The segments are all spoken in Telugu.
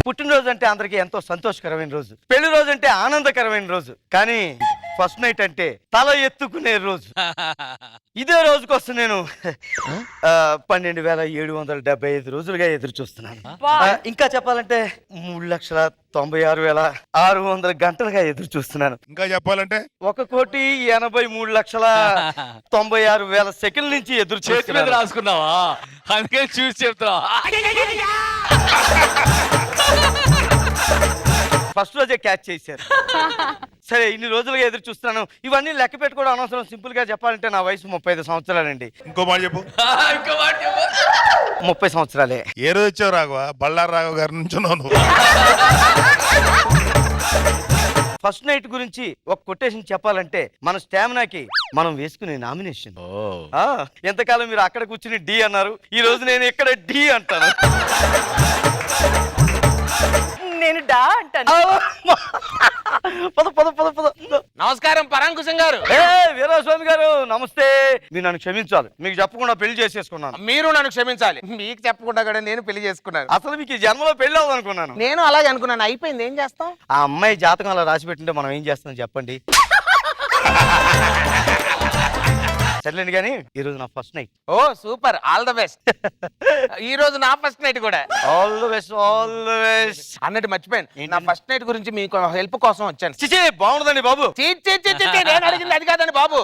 పుట్టినరోజు అంటే అందరికీ ఎంతో సంతోషకరమైన రోజు, పెళ్లి రోజు అంటే ఆనందకరమైన రోజు, కానీ ఫస్ట్ నైట్ అంటే తల ఎత్తుకునే రోజు. ఇదే రోజు కోసం నేను 12,775 రోజులుగా ఎదురు చూస్తున్నాను. ఇంకా చెప్పాలంటే 3,96,600 గంటలుగా ఎదురు చూస్తున్నాను. ఇంకా చెప్పాలంటే 1,83,96,000 సెకండ్ల నుంచి ఎదురు చేతి మీద చూస్తున్నాను. రాసుకున్నావా? అందుకే చూసి చెప్తున్నావా? ఫస్ట్ రోజే క్యాచ్ చేశారు. సరే, ఇన్ని రోజులుగా ఎదురు చూస్తున్నాను. ఇవన్నీ లెక్క పెట్టుకోవడం అనవసరం. సింపుల్ గా చెప్పాలంటే నా వయసు 35 సంవత్సరాలండి. ఇంకో మాట చెప్పు. 30 సంవత్సరాలే. ఏ రోజు వచ్చావు రాఘవ? బళ్ళారి రాఘవ గారి నుంచి నువ్వు. ఫస్ట్ నైట్ గురించి ఒక కొటేషన్ చెప్పాలంటే మన స్టామినాకి మనం వేసుకునే నామినేషన్. ఎంతకాలం మీరు అక్కడ కూర్చుని డి అన్నారు, ఈ రోజు నేను ఇక్కడ డి అంటాను. నేను డా అంటాను. పద పద పద పద. నమస్కారం పరాంకుశం గారు. వీరాస్వామి గారు నమస్తే. మీరు నన్ను క్షమించాలి, మీకు చెప్పకుండా పెళ్లి చేసేసుకున్నాను. మీరు నన్ను క్షమించాలి, మీకు చెప్పకుండా కూడా నేను పెళ్లి చేసుకున్నాను. అసలు మీకు ఈ జన్మలో పెళ్లి అవ్వదనుకున్నాను. నేను అలాగే అనుకున్నాను, అయిపోయింది, ఏం చేస్తాం. ఆ అమ్మాయి జాతకం అలా రాసి పెట్టింటే మనం ఏం చేస్తాం చెప్పండి. సర్లేండి కానీ ఈ రోజు నా ఫస్ట్ నైట్. ఓ సూపర్, ఆల్ ద బెస్ట్. ఈ రోజు నా ఫస్ట్ నైట్ కూడా. All the best, all the best. అన్నట్టు మర్చిపోయాను, నా ఫస్ట్ నైట్ గురించి మీకు హెల్ప్ కోసం వచ్చాను. చిచి బాగుండదండి బాబు. నేను అడిగింది అది కాదండి బాబు.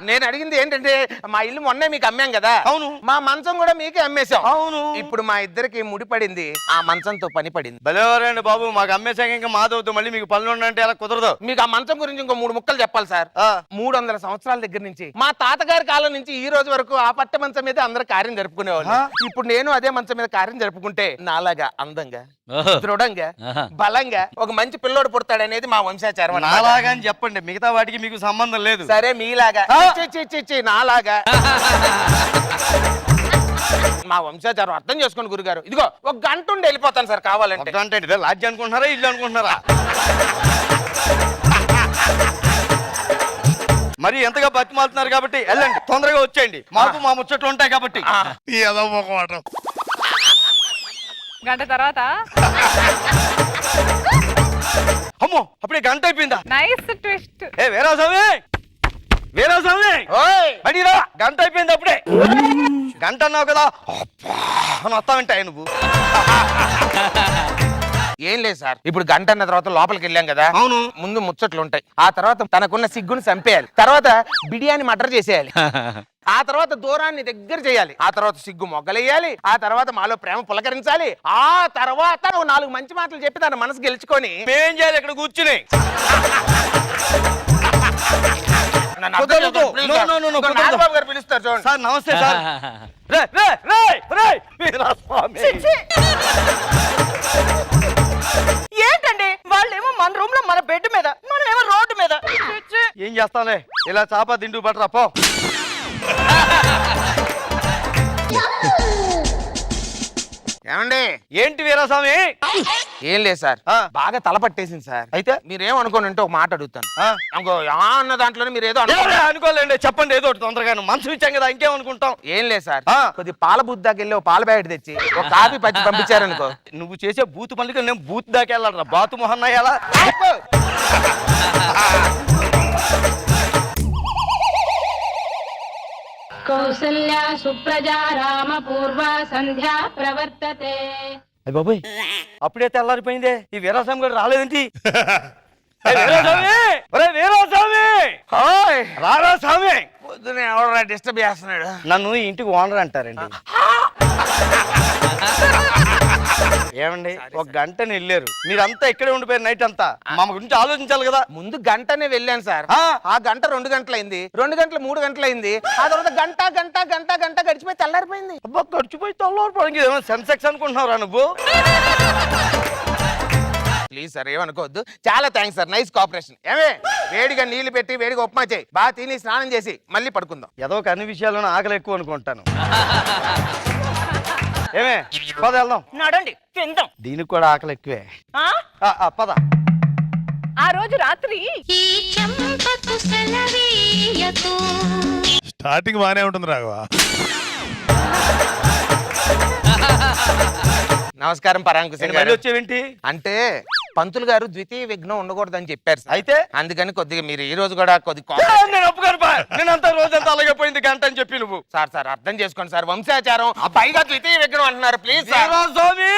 నేను అడిగింది ఏంటంటే, మా ఇల్లు మొన్నే మీకు అమ్మాం కదా. అవును. మా మంచం కూడా మీకే అమ్మేశాం. అవును. ఇప్పుడు మా ఇద్దరికి ముడి పడింది, ఆ మంచంతో పని పడింది. భలేవారండి బాబు. మాకు అమ్మేశాక ఇంకా మాదవుతూ మళ్ళీ మీకు పనులు ఉండంటే ఎలా కుదరదు. మీకు ఆ మంచం గురించి ఇంకో 3 ముక్కలు చెప్పాలి సార్. 300 సంవత్సరాల దగ్గర నుంచి, మా తాతగారి కాలం నుంచి ఈ రోజు వరకు ఆ పట్ట మంచం మీద అందరు కార్యం జరుపుకునేవాళ్ళు. ఇప్పుడు నేను అదే మంచం మీద కార్యం జరుపుకుంటే నాలాగా అందంగా, దృఢంగా, బలంగా ఒక మంచి పిల్లోడు పుడతాడనేది మా వంశాచారం. నాలాగా అని చెప్పండి, మిగతా వాటికి మీకు సంబంధం లేదు. సరే మీలాగా, నాలాగా. మా వంశాచారం అర్థం చేసుకోండి గురుగారు. ఇదిగో 1 గంట ఉండి వెళ్ళిపోతాను సార్ కావాలంటే. అంటే ఇదే లాడ్జ్ అనుకుంటున్నారా, ఇల్లు అనుకుంటున్నారా? మరి ఎంతగా బతిమాలుతున్నారు కాబట్టి వెళ్ళండి, తొందరగా వచ్చేయండి. మాకు మా ముచ్చట్లు ఉంటాయి కాబట్టి. ఈ అదో ఒక మాట. గంట తర్వాత అమ్మో, అప్పుడే గంట అయిపోయిందా? Nice twist. వీరాస్వామి, వీరాస్వామి అడిగిరా, గంట అయిపోయింది అప్పుడే. గంట అన్నావు కదా అని వస్తావంటాయి నువ్వు. ఏం లేదు సార్, ఇప్పుడు గంట అన్న తర్వాత లోపలికి వెళ్ళాం కదా. అవును. ముందు ముచ్చట్లు ఉంటాయి, ఆ తర్వాత తనకున్న సిగ్గుని చంపేయాలి, తర్వాత బిర్యానీ మటర్ చేసేయాలి, ఆ తర్వాత దూరాన్ని దగ్గర చేయాలి, ఆ తర్వాత సిగ్గు మొగ్గలేయాలి, ఆ తర్వాత మాలో ప్రేమ పులకరించాలి, ఆ తర్వాత నువ్వు 4 మంచి మాటలు చెప్పి తన మనసు గెలుచుకొని మేం చేయాలి ఇక్కడ కూర్చుని. నాగబాబు గారు పిలుస్తారు చూడండి. సార్ నమస్తే సార్. రే రే రే రే వీరాస్వామి. ఏంటండి వాళ్ళేమో మన రూమ్ లో మన బెడ్ మీద, మనమేమో రోడ్డు మీద. ఏం చేస్తాలే, ఇలా చాప దిండు పట్టరా పో. ఏమండి? ఏంటి వీరాస్వామి? ఏం లేదు సార్, బాగా తల పట్టేసింది సార్. అయితే మీరేమనుకోని అంటే ఒక మాట అడుగుతాను. అన్న దాంట్లోనే మీరు ఏదో అనుకోలేండి, చెప్పండి ఏదో ఒకటి తొందరగా. మంచం ఇచ్చాం కదా, ఇంకేమనుకుంటాం. ఏం లేదు సార్, కొద్ది పాల బూత్ దాకా వెళ్ళి ఒక పాల ప్యాకెట్ తెచ్చి ఒక కాఫీ పచ్చి పంపించారనుకో. నువ్వు చేసే బూత్ పనులకి నేను బూత్ దాకా వెళ్ళాలరా. బాతు మొహన్ ఎలా? కౌసల్యా సుప్రజా రామ పూర్వ సంధ్యా ప్రవర్తతే. అయ్య బాబోయ్, అప్పుడే తెల్లారిపోయిందే. ఈ వీరాస్వామి గారు రాలేదేంటి? వీరాస్వామి, వీరాస్వామి, రారా స్వామి. పొద్దున ఎవరు డిస్టర్బ్ చేస్తున్నాడు? నన్ను ఇంటికి ఓనర్ అంటారండి. ఏమండి, 1 గంటని వెళ్ళారు, మీరంతా ఇక్కడే ఉండిపోయారు నైట్ అంతా. మా గురించి ఆలోచించాలి కదా. ముందు గంటనే వెళ్ళాను సార్, ఆ గంట 2 గంటలైంది, 2 గంటలు 3 గంటలైంది, ఆ తర్వాత గంట గంట గంట గంట గడిచిపోయి తెల్లారిపోయింది. అబ్బా, గడిచిపోయి తెల్లారిపోయింది. సెన్సెక్స్ అనుకుంటున్నారా నువ్వు? ప్లీజ్ సార్ ఏమనుకోవద్దు, చాలా థ్యాంక్స్ సార్, నైస్ కోఆపరేషన్. ఏమే వేడిగా నీళ్లు పెట్టి వేడిగా ఉప్మా చేయి, బాగా తిని స్నానం చేసి మళ్ళీ పడుకుందాం. ఏదో ఒక అన్ని విషయాల్లోనూ ఆకలి ఎక్కువ అనుకుంటాను. ఏమే పద వెళ్దాం. నడండి తిందాం. దీనికి కూడా ఆకలి ఎక్కువే. పద. ఆ రోజు రాత్రి స్టార్టింగ్ బానే ఉంటుంది రాఘవ. నమస్కారం పరాంకుశం మళ్ళీ గారు. వచ్చేవేంటి? అంటే పంతులు గారు ద్వితీయ విఘ్నం ఉండకూడదని చెప్పారు సార్. అయితే అందుకని కొద్దిగా మీరు ఈ రోజు కూడా నేను ఒప్పుకోను బా. నేను అంతా రోజంతా అలాగే పోయింది గంట అని చెప్పి నువ్వు. సార్ అర్థం చేసుకోండి సార్, వంశాచారం. ఆ పైగా ద్వితీయ విఘ్నం అంటున్నారు, ప్లీజ్ సార్. వీరాస్వామి,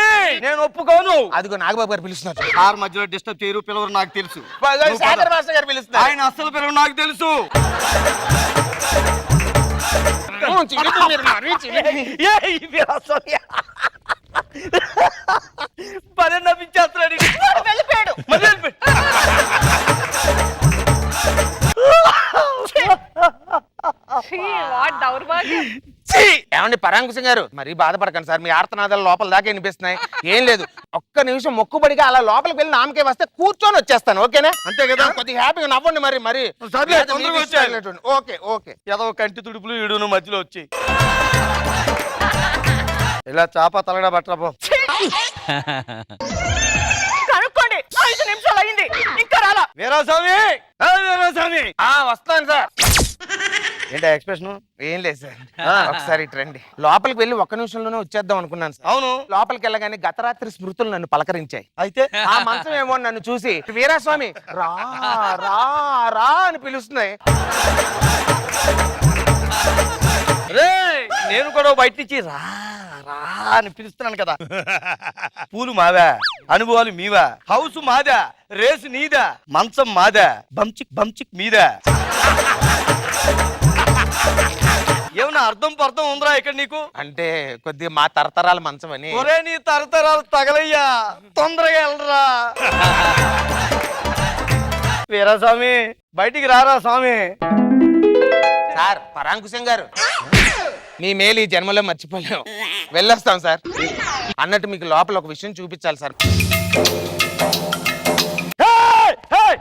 నేను ఒప్పుకోను. అదిగో నాగబాబు గారు పిలుస్తున్నారు. సార్ మధ్యలో డిస్టర్బ్ చేయరు, పిలవరు, నాకు తెలుసు. శేఖర్ మాస్టర్ గారు పిలుస్తున్నారు. ఆయన అస్సలు పిలవరు, నాకు తెలుసు. చిలిపి మీరు మరీ చిలిపి. ఏయ్ వీరాస్వామి, పని నవ్వించేస్తున్నాడు ఈడు. వెళ్ళిపోయాడు. మళ్ళీ వెళ్ళిపోయాడు. ఛీ, వాట్ దౌర్భాగ్యం. ఏమండి పరాంకుశం గారు, మరీ బాధపడకండి సార్. మీ ఆర్తనాదాలు లోపల దాకా వినిపిస్తున్నాయి. ఏం లేదు, ఒక్క నిమిషం మొక్కుబడిగా అలా లోపలికి వెళ్ళి నామకే వస్తే కూర్చొని వచ్చేస్తాను, ఓకేనా? అంతే కదా? కొద్దిగా హ్యాపీగా నవ్వండి మరి. సర్లే, తొందరగా వచ్చేయాలి. ఓకే. ఏదో కంటి తుడుపులు ఇడును మధ్యలో వచ్చి ఇలా చాప తలగడ పట్టరా. కనుక్కోండి, 5 నిమిషాలు అయింది, ఇంకా రాలా. వీరాస్వామి, వీరాస్వామి. వస్తాను సార్. ఏంటి ఎక్స్ప్రెషన్? ఏం లేదు సార్, ఒకసారి ఇటు రండి. లోపలికి వెళ్ళి ఒక్క నిమిషంలోనే వచ్చేద్దాం అనుకున్నాను సార్. అవును. లోపలికి వెళ్ళగానే గత రాత్రి స్మృతులు నన్ను పలకరించాయి. అయితే ఆ మంచం ఏమో నన్ను చూసి వీరాస్వామి రా రా రా అని పిలుస్తున్నాయి. రేయ్, నేను కూడా బయట నుంచి రా రా అని పిలుస్తున్నాను కదా. పూలు మావా, అనుభవాలు మీవా, హౌస్ మాదా, రేసు నీదా, మంచం మాదా, బంచిక్ మీదా. ఏమన్నా అర్థం పర్థం ఉందిరా ఇక్కడ నీకు? అంటే కొద్దిగా మా తరతరాల మంచం అని. ఒరే, నీ తరతరాలు తగలయ్యా, తొందరగా వెళ్ళరా. వీరాస్వామి, బయటికి రారా స్వామి. సార్ పరాంకుశం గారు, మీ మేలు ఈ జన్మలో మర్చిపోలేము. వెళ్ళొస్తాం సార్. అన్నట్టు మీకు లోపల ఒక విషయం చూపించాలి సార్. Hey, hey.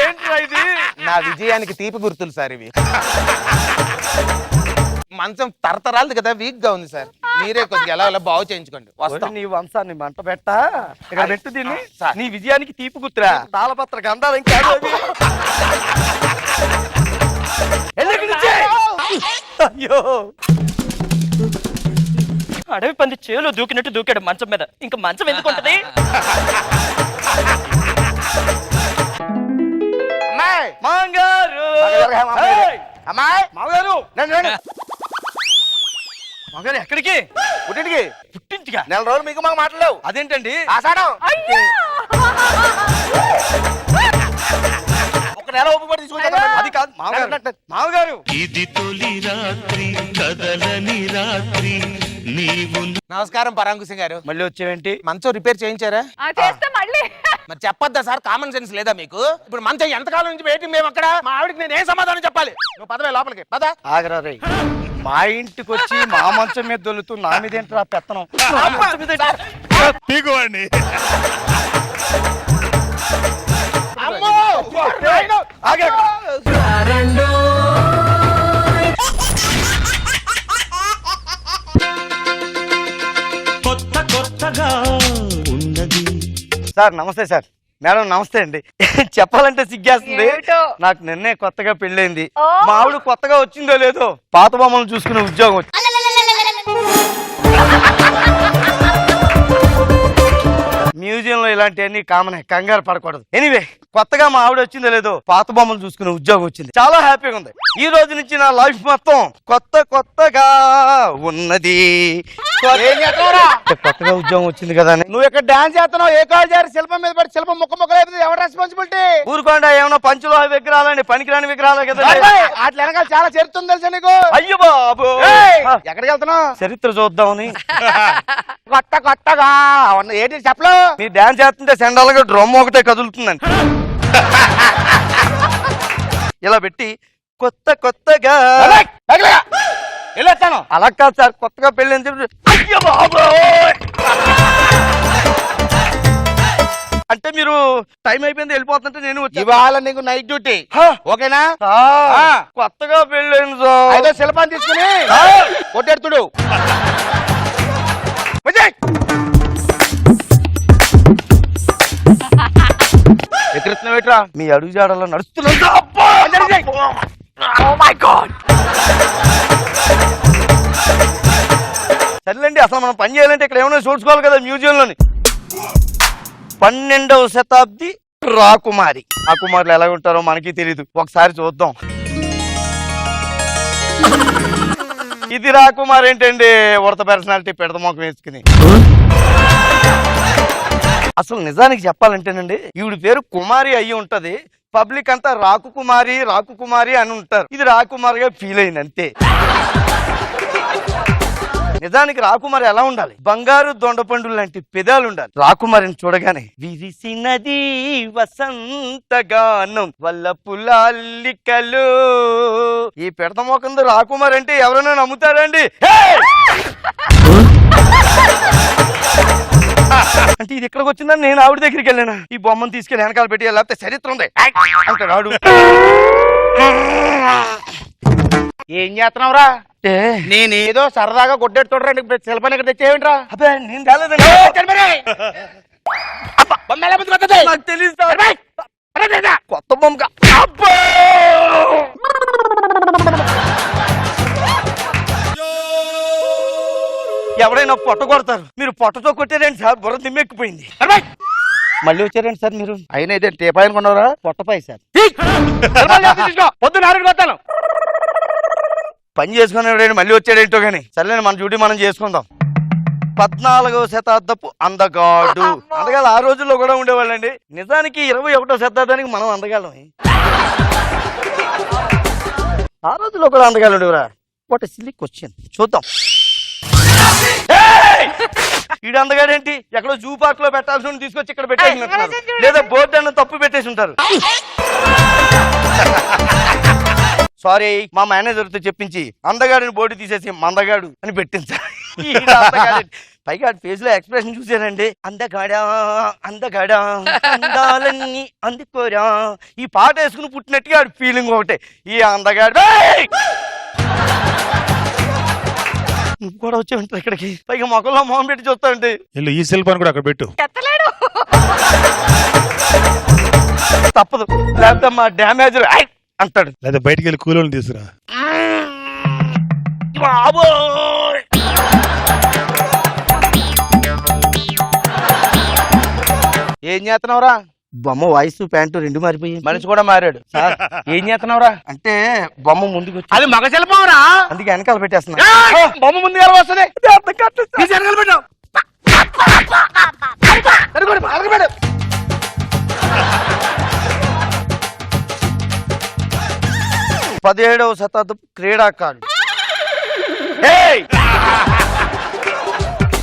ఏంట్రా ఇది? నా విజయానికి తీపి గుర్తులు సార్ ఇవి. మంచం తరతరాలది కదా, వీక్ గా ఉంది సార్. మీరే కొద్దిగా ఎలా బాగు చేయించుకోండి. వస్తాం. నీ వంశాన్ని మంట పెట్టా ఇక్కడ పెట్టు దీన్ని. సార్. నీ విజయానికి తీపి గుర్తురా. తాళపత్ర గంధాలు కాదు అవి. వెళ్ళు ఇక్కడి నుంచి. అయ్యో, అడవి పంది చేలో దూకినట్టు దూకాడు మంచం మీద. ఇంకా మంచం ఎందుకు ఉంటది? అమ్మాయి, మాంగారు. ఏయ్, అమ్మాయి, మామగారు. రండి. మామగారు ఎక్కడికి? పుట్టింటికి పుట్టింటిగా? నెల రోజులు మీకు మాకు మాట్లాడలేవు. అదేంటండి? ఆషాఢం అయ్యో. ఒక నెల ఒప్పుకొని తీసుకుంటాను. అది కాదు మామగారు. మామగారు, ఇది తొలి రాత్రి కదలని రాత్రి నీవు నమస్కారం పరాంకుశం గారు. మళ్ళీ వచ్చేవేంటి? మంచం రిపేర్ చేయించారా? చేస్తే మళ్ళీ మరి చెప్పొద్దా సార్, కామన్ సెన్స్ లేదా మీకు? ఇప్పుడు మంచం ఎంతకాలం నుంచి వెయిటింగ్ మేము అక్కడ. మా ఆవిడకి నేను ఏం సమాధానం చెప్పాలి? నువ్వు పదవే లోపలికి పద. ఆగరా రే. మా ఇంటికి వచ్చి మా మంచం మీద దొలుతూ నా మీద ఏంట్రా పెత్తనం? నా మంచం మీద ఏంటి? పీకు వాడిని. అమ్మో! ఆగే. కొత్త కొత్తగా ఉన్నది. సార్ నమస్తే సార్. మేడం నమస్తే అండి. చెప్పాలంటే సిగ్గేస్తుంది. ఏమిటో? నాకు నిన్నే కొత్తగా పెళ్ళైంది. ఓ. మా ఆవిడ కొత్తగా వచ్చిందో లేదో పాత బొమ్మలు చూసుకునే ఉద్యోగం వచ్చింది. మ్యూజియంలో ఇలాంటివన్నీ కామన్, కంగారు పడకూడదు. ఎనీవే, కొత్తగా మా ఆవిడ వచ్చిందో లేదో పాత బొమ్మలు చూసుకునే ఉద్యోగం వచ్చింది. చాలా హ్యాపీగా ఉంది. ఈ రోజు నుంచి నా లైఫ్ మొత్తం కొత్తగా ఉన్నది. కొత్తగా ఉద్యోగం వచ్చింది కదా అని. నువ్వు ఇక్కడ డాన్స్ చేస్తున్నావు, ఏ కాల్ చేయాలి? శిల్పం మీద పడి శిల్పం ముక్కలైపోతుంది. ఎవరు రెస్పాన్సిబిలిటీ? ఊరుకోండా, ఏమన్నా పంచులో విగ్రహాలండి, పనికిరాని విగ్రహాలే కదా. అట్లా వెనకాల చాలా చరిత్ర తెలుసా నీకు? అయ్యో బాబు, ఎక్కడికి వెళ్తున్నావు? చరిత్ర చూద్దామని. కొత్తగా ఏంటి చెప్పలు? మీరు డాన్స్ చేస్తుంటే సెండాలుగా డ్రమ్ ఒకటే కదులుతుందండి. ఇలా పెట్టి కొత్తగా వెళ్ళొస్తాను. అలా కాదు సార్, కొత్తగా పెళ్ళి అని చెప్పి అయ్యో బాబు అంటే మీరు టైం అయిపోయింది వెళ్ళిపోతుంటే నేను వచ్చి ఇవాళ నీకు నైట్ డ్యూటీ, ఓకేనా? కొత్తగా పెళ్ళైంది సార్. అయితే శిల్పాన్ని తీసుకుని కొట్టెడుతుడు. ఎక్కడుతున్నావేట్రా? మీ అడుగు జాడలో నడుస్తున్నా. సర్లేండి, అసలు మనం పని చేయాలంటే ఇక్కడ ఏమైనా చూసుకోవాలి కదా మ్యూజియంలోని. 12వ శతాబ్ది రాకుమారి. ఆ కుమారులు ఎలా ఉంటారో మనకి తెలీదు, ఒకసారి చూద్దాం. ఇది రాకుమారి ఏంటండి, ఉడత పర్సనాలిటీ పెడత మొఖం వేసుకుని. అసలు నిజానికి చెప్పాలంటేనండి ఈవిడ పేరు కుమారి అయ్యి ఉంటది, పబ్లిక్ అంతా రాకుకుమారి రాకుకుమారి అని ఉంటారు. ఇది రాకుమారిగా ఫీల్ అయింది అంతే. నిజానికి రాకుమారి ఎలా ఉండాలి, బంగారు దొండపండు లాంటి పెదాలు ఉండాలి. రాకుమారిని చూడగానే విరిసినది వసంతగానం వల్లపులాల్లికలు. ఈ పెడత మోకందు రాకుమారి అంటే ఎవరైనా నమ్ముతారండి? అంటే ఇది ఎక్కడికి వచ్చిందని నేను ఆవిడ దగ్గరికి వెళ్ళాను. ఈ బొమ్మను తీసుకెళ్ళి వెనకాల పెట్టి లేకపోతే చరిత్ర ఉంది అంటాడు ఆడు. ఏం చేస్తున్నావురా? నేనేదో సరదాగా కొట్టేడు చూడరండి, శిల్పాన్ని ఇక్కడ తెచ్చేయండిరా. అబ్బే నేను కాలేదండి. నాకు తెలియదు సార్. కొత్త బొమ్మ. ఎవరైనా పొట్ట కొడతారు, మీరు పొట్టతో కొట్టారండి సార్. బుర్ర దిమ్మెక్కిపోయింది. మళ్ళీ వచ్చారండి సార్ మీరు. అయినా ఇదే టీపాయి అనుకున్నారా? పొట్టపాయి సార్. పొద్దున్న 6కి వస్తాను. పని చేసుకునే మళ్ళీ వచ్చాడేంటో గానీ సర్లేండి, మన డ్యూటీ మనం చేసుకుందాం. 14వ శతాబ్దపు అందగాడు. అందగాళ్ళు ఆ రోజుల్లో కూడా ఉండేవాళ్ళండి. నిజానికి 21వ శతాబ్దానికి మనం అందగాళ్ళం. ఆ రోజుల్లో కూడా అందగాళ్ళు ఉండేవరా. What silly question. చూద్దాం. ఈడు అందగాడేంటి, ఎక్కడో జూ పార్క్ లో పెట్టాల్సి తీసుకొచ్చి ఇక్కడ పెట్టేసి, లేదా బోర్డు అన్న తప్పు పెట్టేసి ఉంటారు. సారీ, మా మేనేజర్ తో చెప్పించి అందగాడిని బోర్డు తీసేసి మందగాడు అని పెట్టించారు. పైగా ఫేస్ లో ఎక్స్ప్రెషన్ చూసారండి. అందగాడా అందగాడా అందాలన్నీ అందుకోరా. ఈ పాట వేసుకుని పుట్టినట్టుగా ఆడు ఫీలింగ్ ఒకటే. ఈ అందగాడు నువ్వు కూడా వచ్చే ఉంటారు ఇక్కడికి. పైగా మొక్కల్లో మొహం పెట్టి చూస్తాండి. ఈ శిల్పాన్ని కూడా అక్కడ పెట్టు. తప్పదు, లేకపోతే మా డ్యామేజ్ అంటాడు. లేదా బయటికి వెళ్ళి కూలోని తీసుకురా. ఏం చేస్తున్నావురా? బొమ్మ వాయిస్ ప్యాంటు రెండు మారిపోయి మనిషి కూడా మారాడు. సార్. ఏం చేస్తున్నావురా? అంటే బొమ్మ ముందుకు వచ్చి అది మగ శిల్పంరా, అందుకే వెనకాల పెట్టేస్తున్నా. బొమ్మ ముందు ఎలా వస్తుంది? పెట్టు 17వ శతాబ్దపు క్రీడాకారుడు.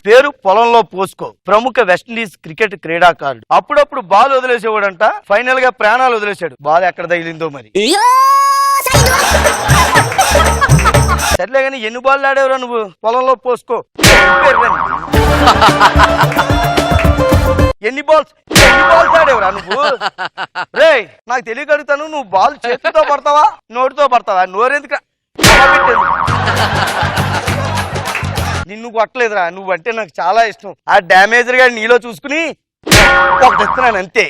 పేరు పొలంలో పోసుకో. ప్రముఖ వెస్టిండీస్ క్రికెట్ క్రీడాకారుడు. అప్పుడప్పుడు బాల్ వదిలేసేవాడంట, ఫైనల్ గా ప్రాణాలు వదిలేశాడు. బాల్ ఎక్కడ తగిలిందో మరి. సర్లే కానీ ఎన్ని బాల్ ఆడేవరా నువ్వు పొలంలో పోసుకో? ఎన్ని బాల్స్ ఆడేవరా నువ్వు? రే నాకు తెలియక అడుగుతాను, నువ్వు బాల్ చేతితో పడతావా నోటితో పడతావా? నోరెందుకు నిన్ను కొట్టలేదురా, నువ్వంటే నాకు చాలా ఇష్టం. ఆ డ్యామేజర్ గా నీలో చూసుకుని ఒకటి ఇస్తున్నాను అంతే.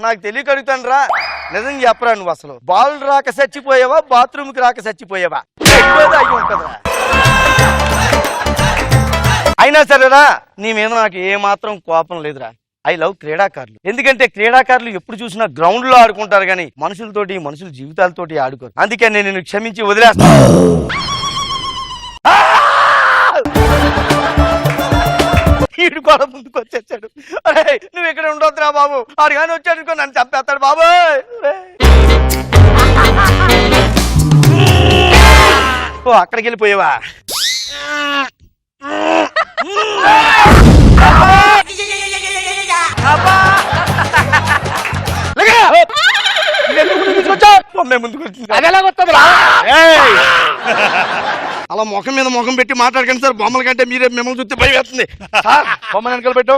నాకు తెలియక అడుగుతాను రా, నిజంగా చెప్పరా నువ్వు అసలు బాల్ రాక చచ్చిపోయావా, బాత్రూమ్ కి రాక చచ్చిపోయావా? అయ్యి ఉంటుందా? అయినా సరేరా, నీ మీద నాకు ఏ మాత్రం కోపం లేదురా. ఐ లవ్ క్రీడాకారులు. ఎందుకంటే క్రీడాకారులు ఎప్పుడు చూసినా గ్రౌండ్ లో ఆడుకుంటారు కానీ మనుషులతోటి మనుషుల జీవితాలతోటి ఆడుకోరు. అందుకే నేను నిన్ను క్షమించి వదిలేస్తాను. వీడు కూడా ముందుకు వచ్చేసాడు. అరే నువ్వు ఇక్కడ ఉండొద్దురా బాబు, ఆడు కానీ వచ్చాడు అనుకో నన్ను చంపేస్తాడు బాబు. ఓ అక్కడికి వెళ్ళిపోయావా? అలా ముఖం మీద ముఖం పెట్టి మాట్లాడకండి సార్. బొమ్మల కంటే మీరే మిమ్మల్ని చూస్తే భయం వేస్తుంది. బొమ్మ వెనకాల పెట్టు.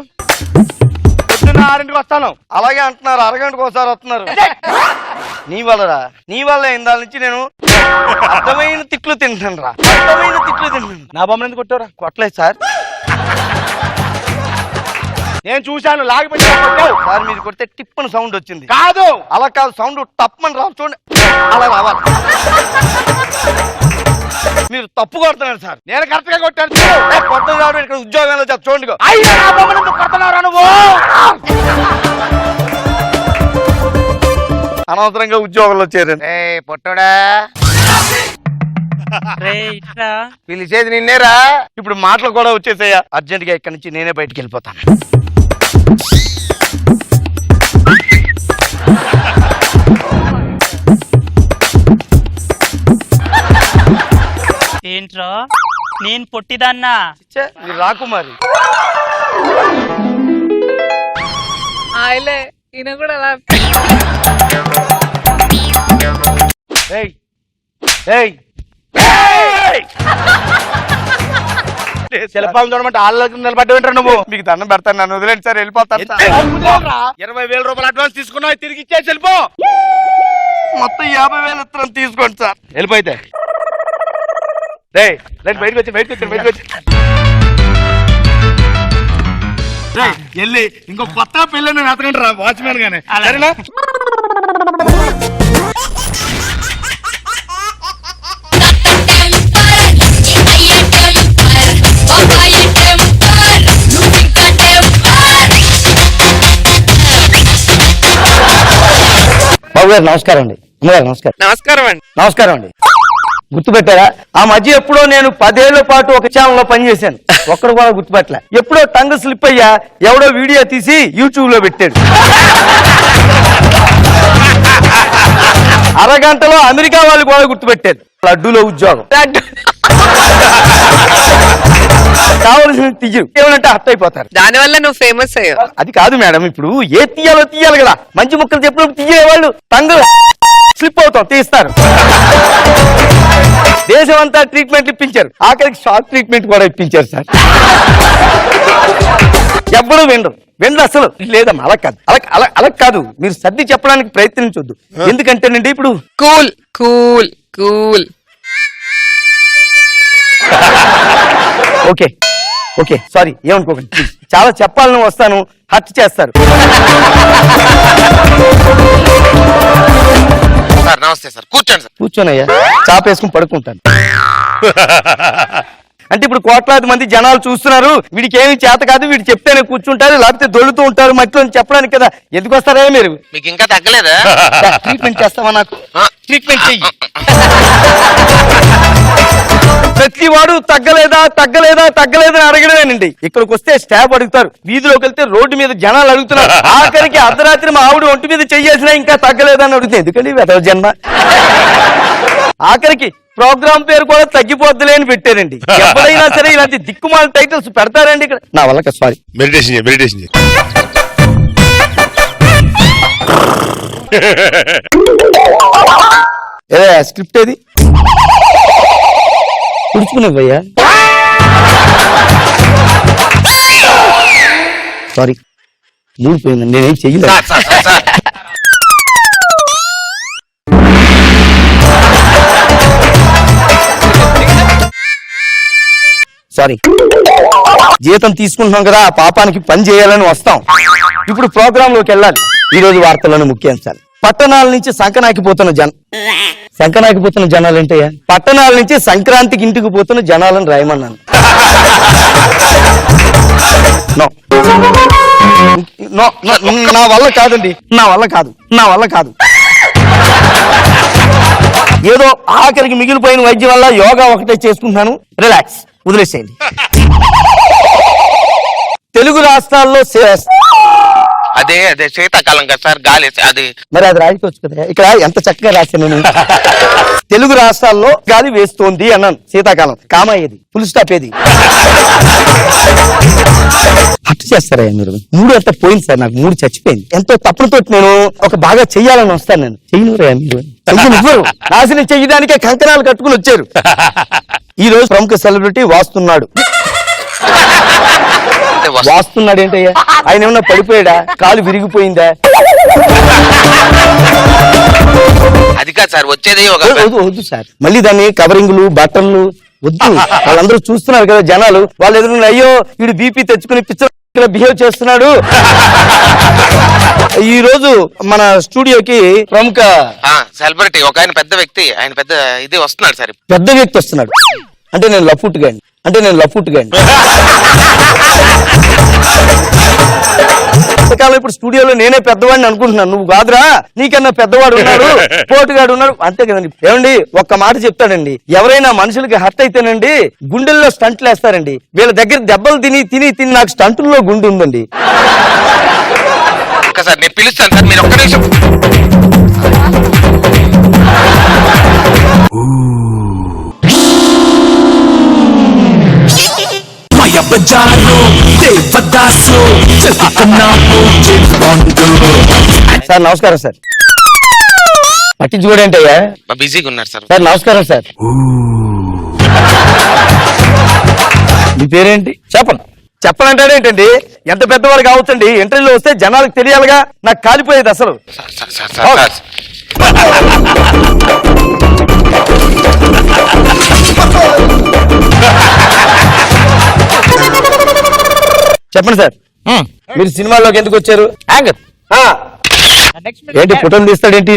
పొద్దున్న 6ంటికి వస్తాను. అలాగే అంటున్నారు, అరగంటకు ఒకసారి వస్తున్నారు. నీ వల్ల ఇందాల నుంచి నేను అర్థమైన తిట్లు తింటాను రా, అర్థమైన తిట్లు తింటాను. నా బొమ్మను ఎందుకు కొట్టారా? కొట్టలేదు సార్, నేను చూశాను. లాగిపెట్టి సార్ మీరు కొడితే టిప్పని సౌండ్ వచ్చింది. కాదు అలా కాదు, సౌండ్ టప్పని రా చూడండి, అలా రావాలి. మీరు తప్పు కొడుతున్నారు సార్. నేను కరెక్ట్ గా కొట్టాను. కొడుతున్నారు ఇక్కడ ఉద్యోగంలో చూడండి. అయ్యో నా బొమ్మను ఎందుకు కొడుతున్నావురా నువ్వు? అనవసరంగా ఉద్యోగంలో చేరండి. ఏయ్ పొట్టోడా, పిలిచేది నిన్నేరా. ఇప్పుడు మాటలు కూడా వచ్చేసాయా. అర్జెంట్ గా ఇక్కడి నుంచి నేనే బయటికి వెళ్ళిపోతాను. ఏంట్రా నేను పొట్టిదాన్నా? ఛే, మీరు రాకుమారి. ఈయన కూడా అలా ఏయ్, ఏయ్, ఏయ్! శిల్పాలను చూడమంటే ఆళ్ళకి నిలబడ్డ వింటారు నువ్వు. మీకు దండం పెడతాను, నన్ను వదిలేండి సార్, వెళ్ళిపోతాను సార్. 20,000 రూపాయలు అడ్వాన్స్ తీసుకున్నావు, తిరిగి ఇచ్చే వెళ్ళిపో. మొత్తం 50,000 ఇస్తాను, తీసుకోండి సార్. వెళ్ళిపోయితే బయటకు వచ్చి వెళ్ళి ఇంకో కొత్తగా పెళ్ళి నేను అతకండి రా వాచ్మెన్ గానే. సరేనా? బాబు గారు నమస్కారం అండి. అమ్మగారు నమస్కారం. నమస్కారం అండి. నమస్కారం అండి. గుర్తుపెట్టారా? ఆ మధ్య ఎప్పుడో నేను 10 ఏళ్ల పాటు ఒక ఛానల్లో పనిచేశాను. ఒక్కడు కూడా గుర్తుపెట్టలే. ఎప్పుడో టంగ్ స్లిప్ అయ్యా, ఎవడో వీడియో తీసి యూట్యూబ్ లో పెట్టాడు. అరగంటలో అమెరికా వాళ్ళు కూడా గుర్తుపెట్టారు. లడ్డూలో ఉద్యోగం కావలసిన తీయు ఏమంటే హట్ అయిపోతారు. దానివల్ల నువ్వు ఫేమస్ అయ్యావు. అది కాదు మేడం, ఇప్పుడు ఏ తీయాలో తీయాలి కదా. మంచి ముక్కలు చెప్పినప్పుడు తీయే వాళ్ళు టంగ్ స్లిప్ అవుతాం, తీస్తారు. దేశం అంతా ట్రీట్మెంట్ ఇప్పించారు, ఆఖరికి షార్ట్ ట్రీట్మెంట్ కూడా ఇప్పించారు సార్. ఎవ్వరూ వినరు అసలు. లేదమ్మా, అలా కాదు, అలా కాదు. మీరు సర్ది చెప్పడానికి ప్రయత్నించొద్దు. ఎందుకంటేనండి ఇప్పుడు cool cool cool. Okay okay sorry, ఏమనుకోకండి ప్లీజ్. చాలా చెప్పాలని వస్తాను, హర్ట్ చేస్తారు. సార్ నమస్తే సార్, కూర్చోండి సార్. కూర్చోనయ్యా, చాపేసుకుని పడుకుంటాను. అంటే ఇప్పుడు కోట్లాది మంది జనాలు చూస్తున్నారు, వీడికి ఏమి చేత కాదు, వీడు చెప్తేనే కూర్చుంటారు, లేకపోతే దొల్లుతూ ఉంటారు మట్టిలో చెప్పడానికి కదా. ఎందుకు వస్తారా మీరు? మీకు ఇంకా తగ్గలేదా? ట్రీట్మెంట్ చేస్తావా? నాకు ట్రీట్మెంట్ చెయ్యి. ప్రతి వాడు తగ్గలేదా అని అడగడమేనండి. ఇక్కడికి వస్తే స్టాఫ్ అడుగుతారు, వీధిలోకి వెళ్తే రోడ్డు మీద జనాలు అడుగుతున్నారు. ఆఖరికి అర్ధరాత్రి మా ఆవిడ ఒంటి మీద చెయ్యేసినా ఇంకా తగ్గలేదా అని అడుగుతుంది. ఎందుకండి వెధవ జన్మ. ఆఖరికి ప్రోగ్రామ్ పేరు కూడా తగ్గిపోద్దులే అని పెట్టారండి. ఎప్పుడైనా సరే ఇలాంటి దిక్కుమాల టైటిల్స్ పెడతారండి ఇక్కడ. నా వల్ల సారీ. మెడిటేషన్ స్క్రిప్ట్ ఏది పుడుచుకునేవయ్యా? సారీ, మూడిపోయిందండి, నేనేం చెయ్యలేదు. సారీ. జీతం తీసుకుంటున్నాం కదా, ఆ పాపానికి పని చేయాలని వస్తాం. ఇప్పుడు ప్రోగ్రామ్ లోకి వెళ్ళాలి. ఈ రోజు వార్తలను ముఖ్యాంశాలు. పట్టణాల నుంచి సంకనాకిపోతున్న జనాలు ఏంటయ్యా? పట్టణాల నుంచి సంక్రాంతికి ఇంటికి పోతున్న జనాలను రాయమన్నాను. నా వల్ల కాదండి, నా వల్ల కాదు. ఏదో ఆఖరికి మిగిలిపోయిన వైద్యం వల్ల యోగా ఒకటే చేసుకుంటున్నాను. రిలాక్స్, వదిలేసేయండి. తెలుగు రాష్ట్రాల్లో అదే శీతాకాలం కదా సార్, గాలి అది. మరి అది రాయవచ్చు కదా. ఇక్కడ ఎంత చక్కగా రాశాను నేను. తెలుగు రాష్ట్రాల్లో గాలి వేస్తోంది అన్నాను. శీతాకాలం కామా ఏది, ఫుల్ స్టాప్ ఏది? హట్ చేస్తారా మీరు? మూడు అంతా పోయింది సార్, నాకు మూడు చచ్చిపోయింది. ఎంతో తప్పులతో నేను ఒక బాగా చెయ్యాలని వస్తాను. నేను చెయ్యనురా మీరు, చెయ్యనివ్వరు. నాశనం చెయ్యడానికే కంకణాలు కట్టుకుని వచ్చారు. ఈ రోజు ప్రముఖ సెలబ్రిటీ వాస్తున్నాడు. వాస్తున్నాడు ఏంటయ్యా? ఆయన ఏమన్నా పడిపోయాడా? కాలు విరిగిపోయిందా? అది కాదు సార్, వచ్చేది వద్దు సార్. మళ్ళీ దాన్ని కవరింగ్లు బట్టలు వద్దు. వాళ్ళందరూ చూస్తున్నారు కదా జనాలు. వాళ్ళు ఎదురు అయ్యో వీడు బీపీ తెచ్చుకుని పిచ్చ ఇక్కడ బిహేవ్ చేస్తున్నాడు. ఈ రోజు మన స్టూడియోకి ప్రముఖ సెలబ్రిటీ ఒక ఆయన పెద్ద వ్యక్తి, ఆయన పెద్ద ఇది వస్తున్నాడు సార్. పెద్ద వ్యక్తి వస్తున్నాడు. అంటే నేను లఫుట్గాండి. ఇంతకాలం ఇప్పుడు స్టూడియోలో నేనే పెద్దవాడిని అనుకుంటున్నాను. నువ్వు కాదురా, నీకన్నా పెద్దవాడు ఉన్నాడు, పోటుగాడు ఉన్నాడు, అంతే కదండి. ఏమండి, ఒక్క మాట చెప్తాడండి, ఎవరైనా మనుషులకి హర్ట్ అయితేనండి గుండెల్లో స్టంట్లు వేస్తారండి. వీళ్ళ దగ్గర దెబ్బలు తిని నాకు స్టంటుల్లో గుండె ఉందండి. సార్ నేను పిలుస్తాను సార్, మీరు ఒక్క నిమిషం. సార్ నమస్కారం సార్. పట్టించుకోండి అయ్యా, బిజీగా ఉన్నారు సార్. సార్ నమస్కారం సార్. మీ పేరేంటి? చెప్పనంటాడేంటండి? ఎంత పెద్దవాడు కావచ్చండి, ఇంటర్వ్యూలో వస్తే జనాలకు తెలియాలిగా. నాకు కాలిపోయేది అసలు. చెప్పండి సార్, మీరు సినిమాల్లోకి ఎందుకు వచ్చారు? ఏంటి ఫోటోలు తీస్తాడేంటి?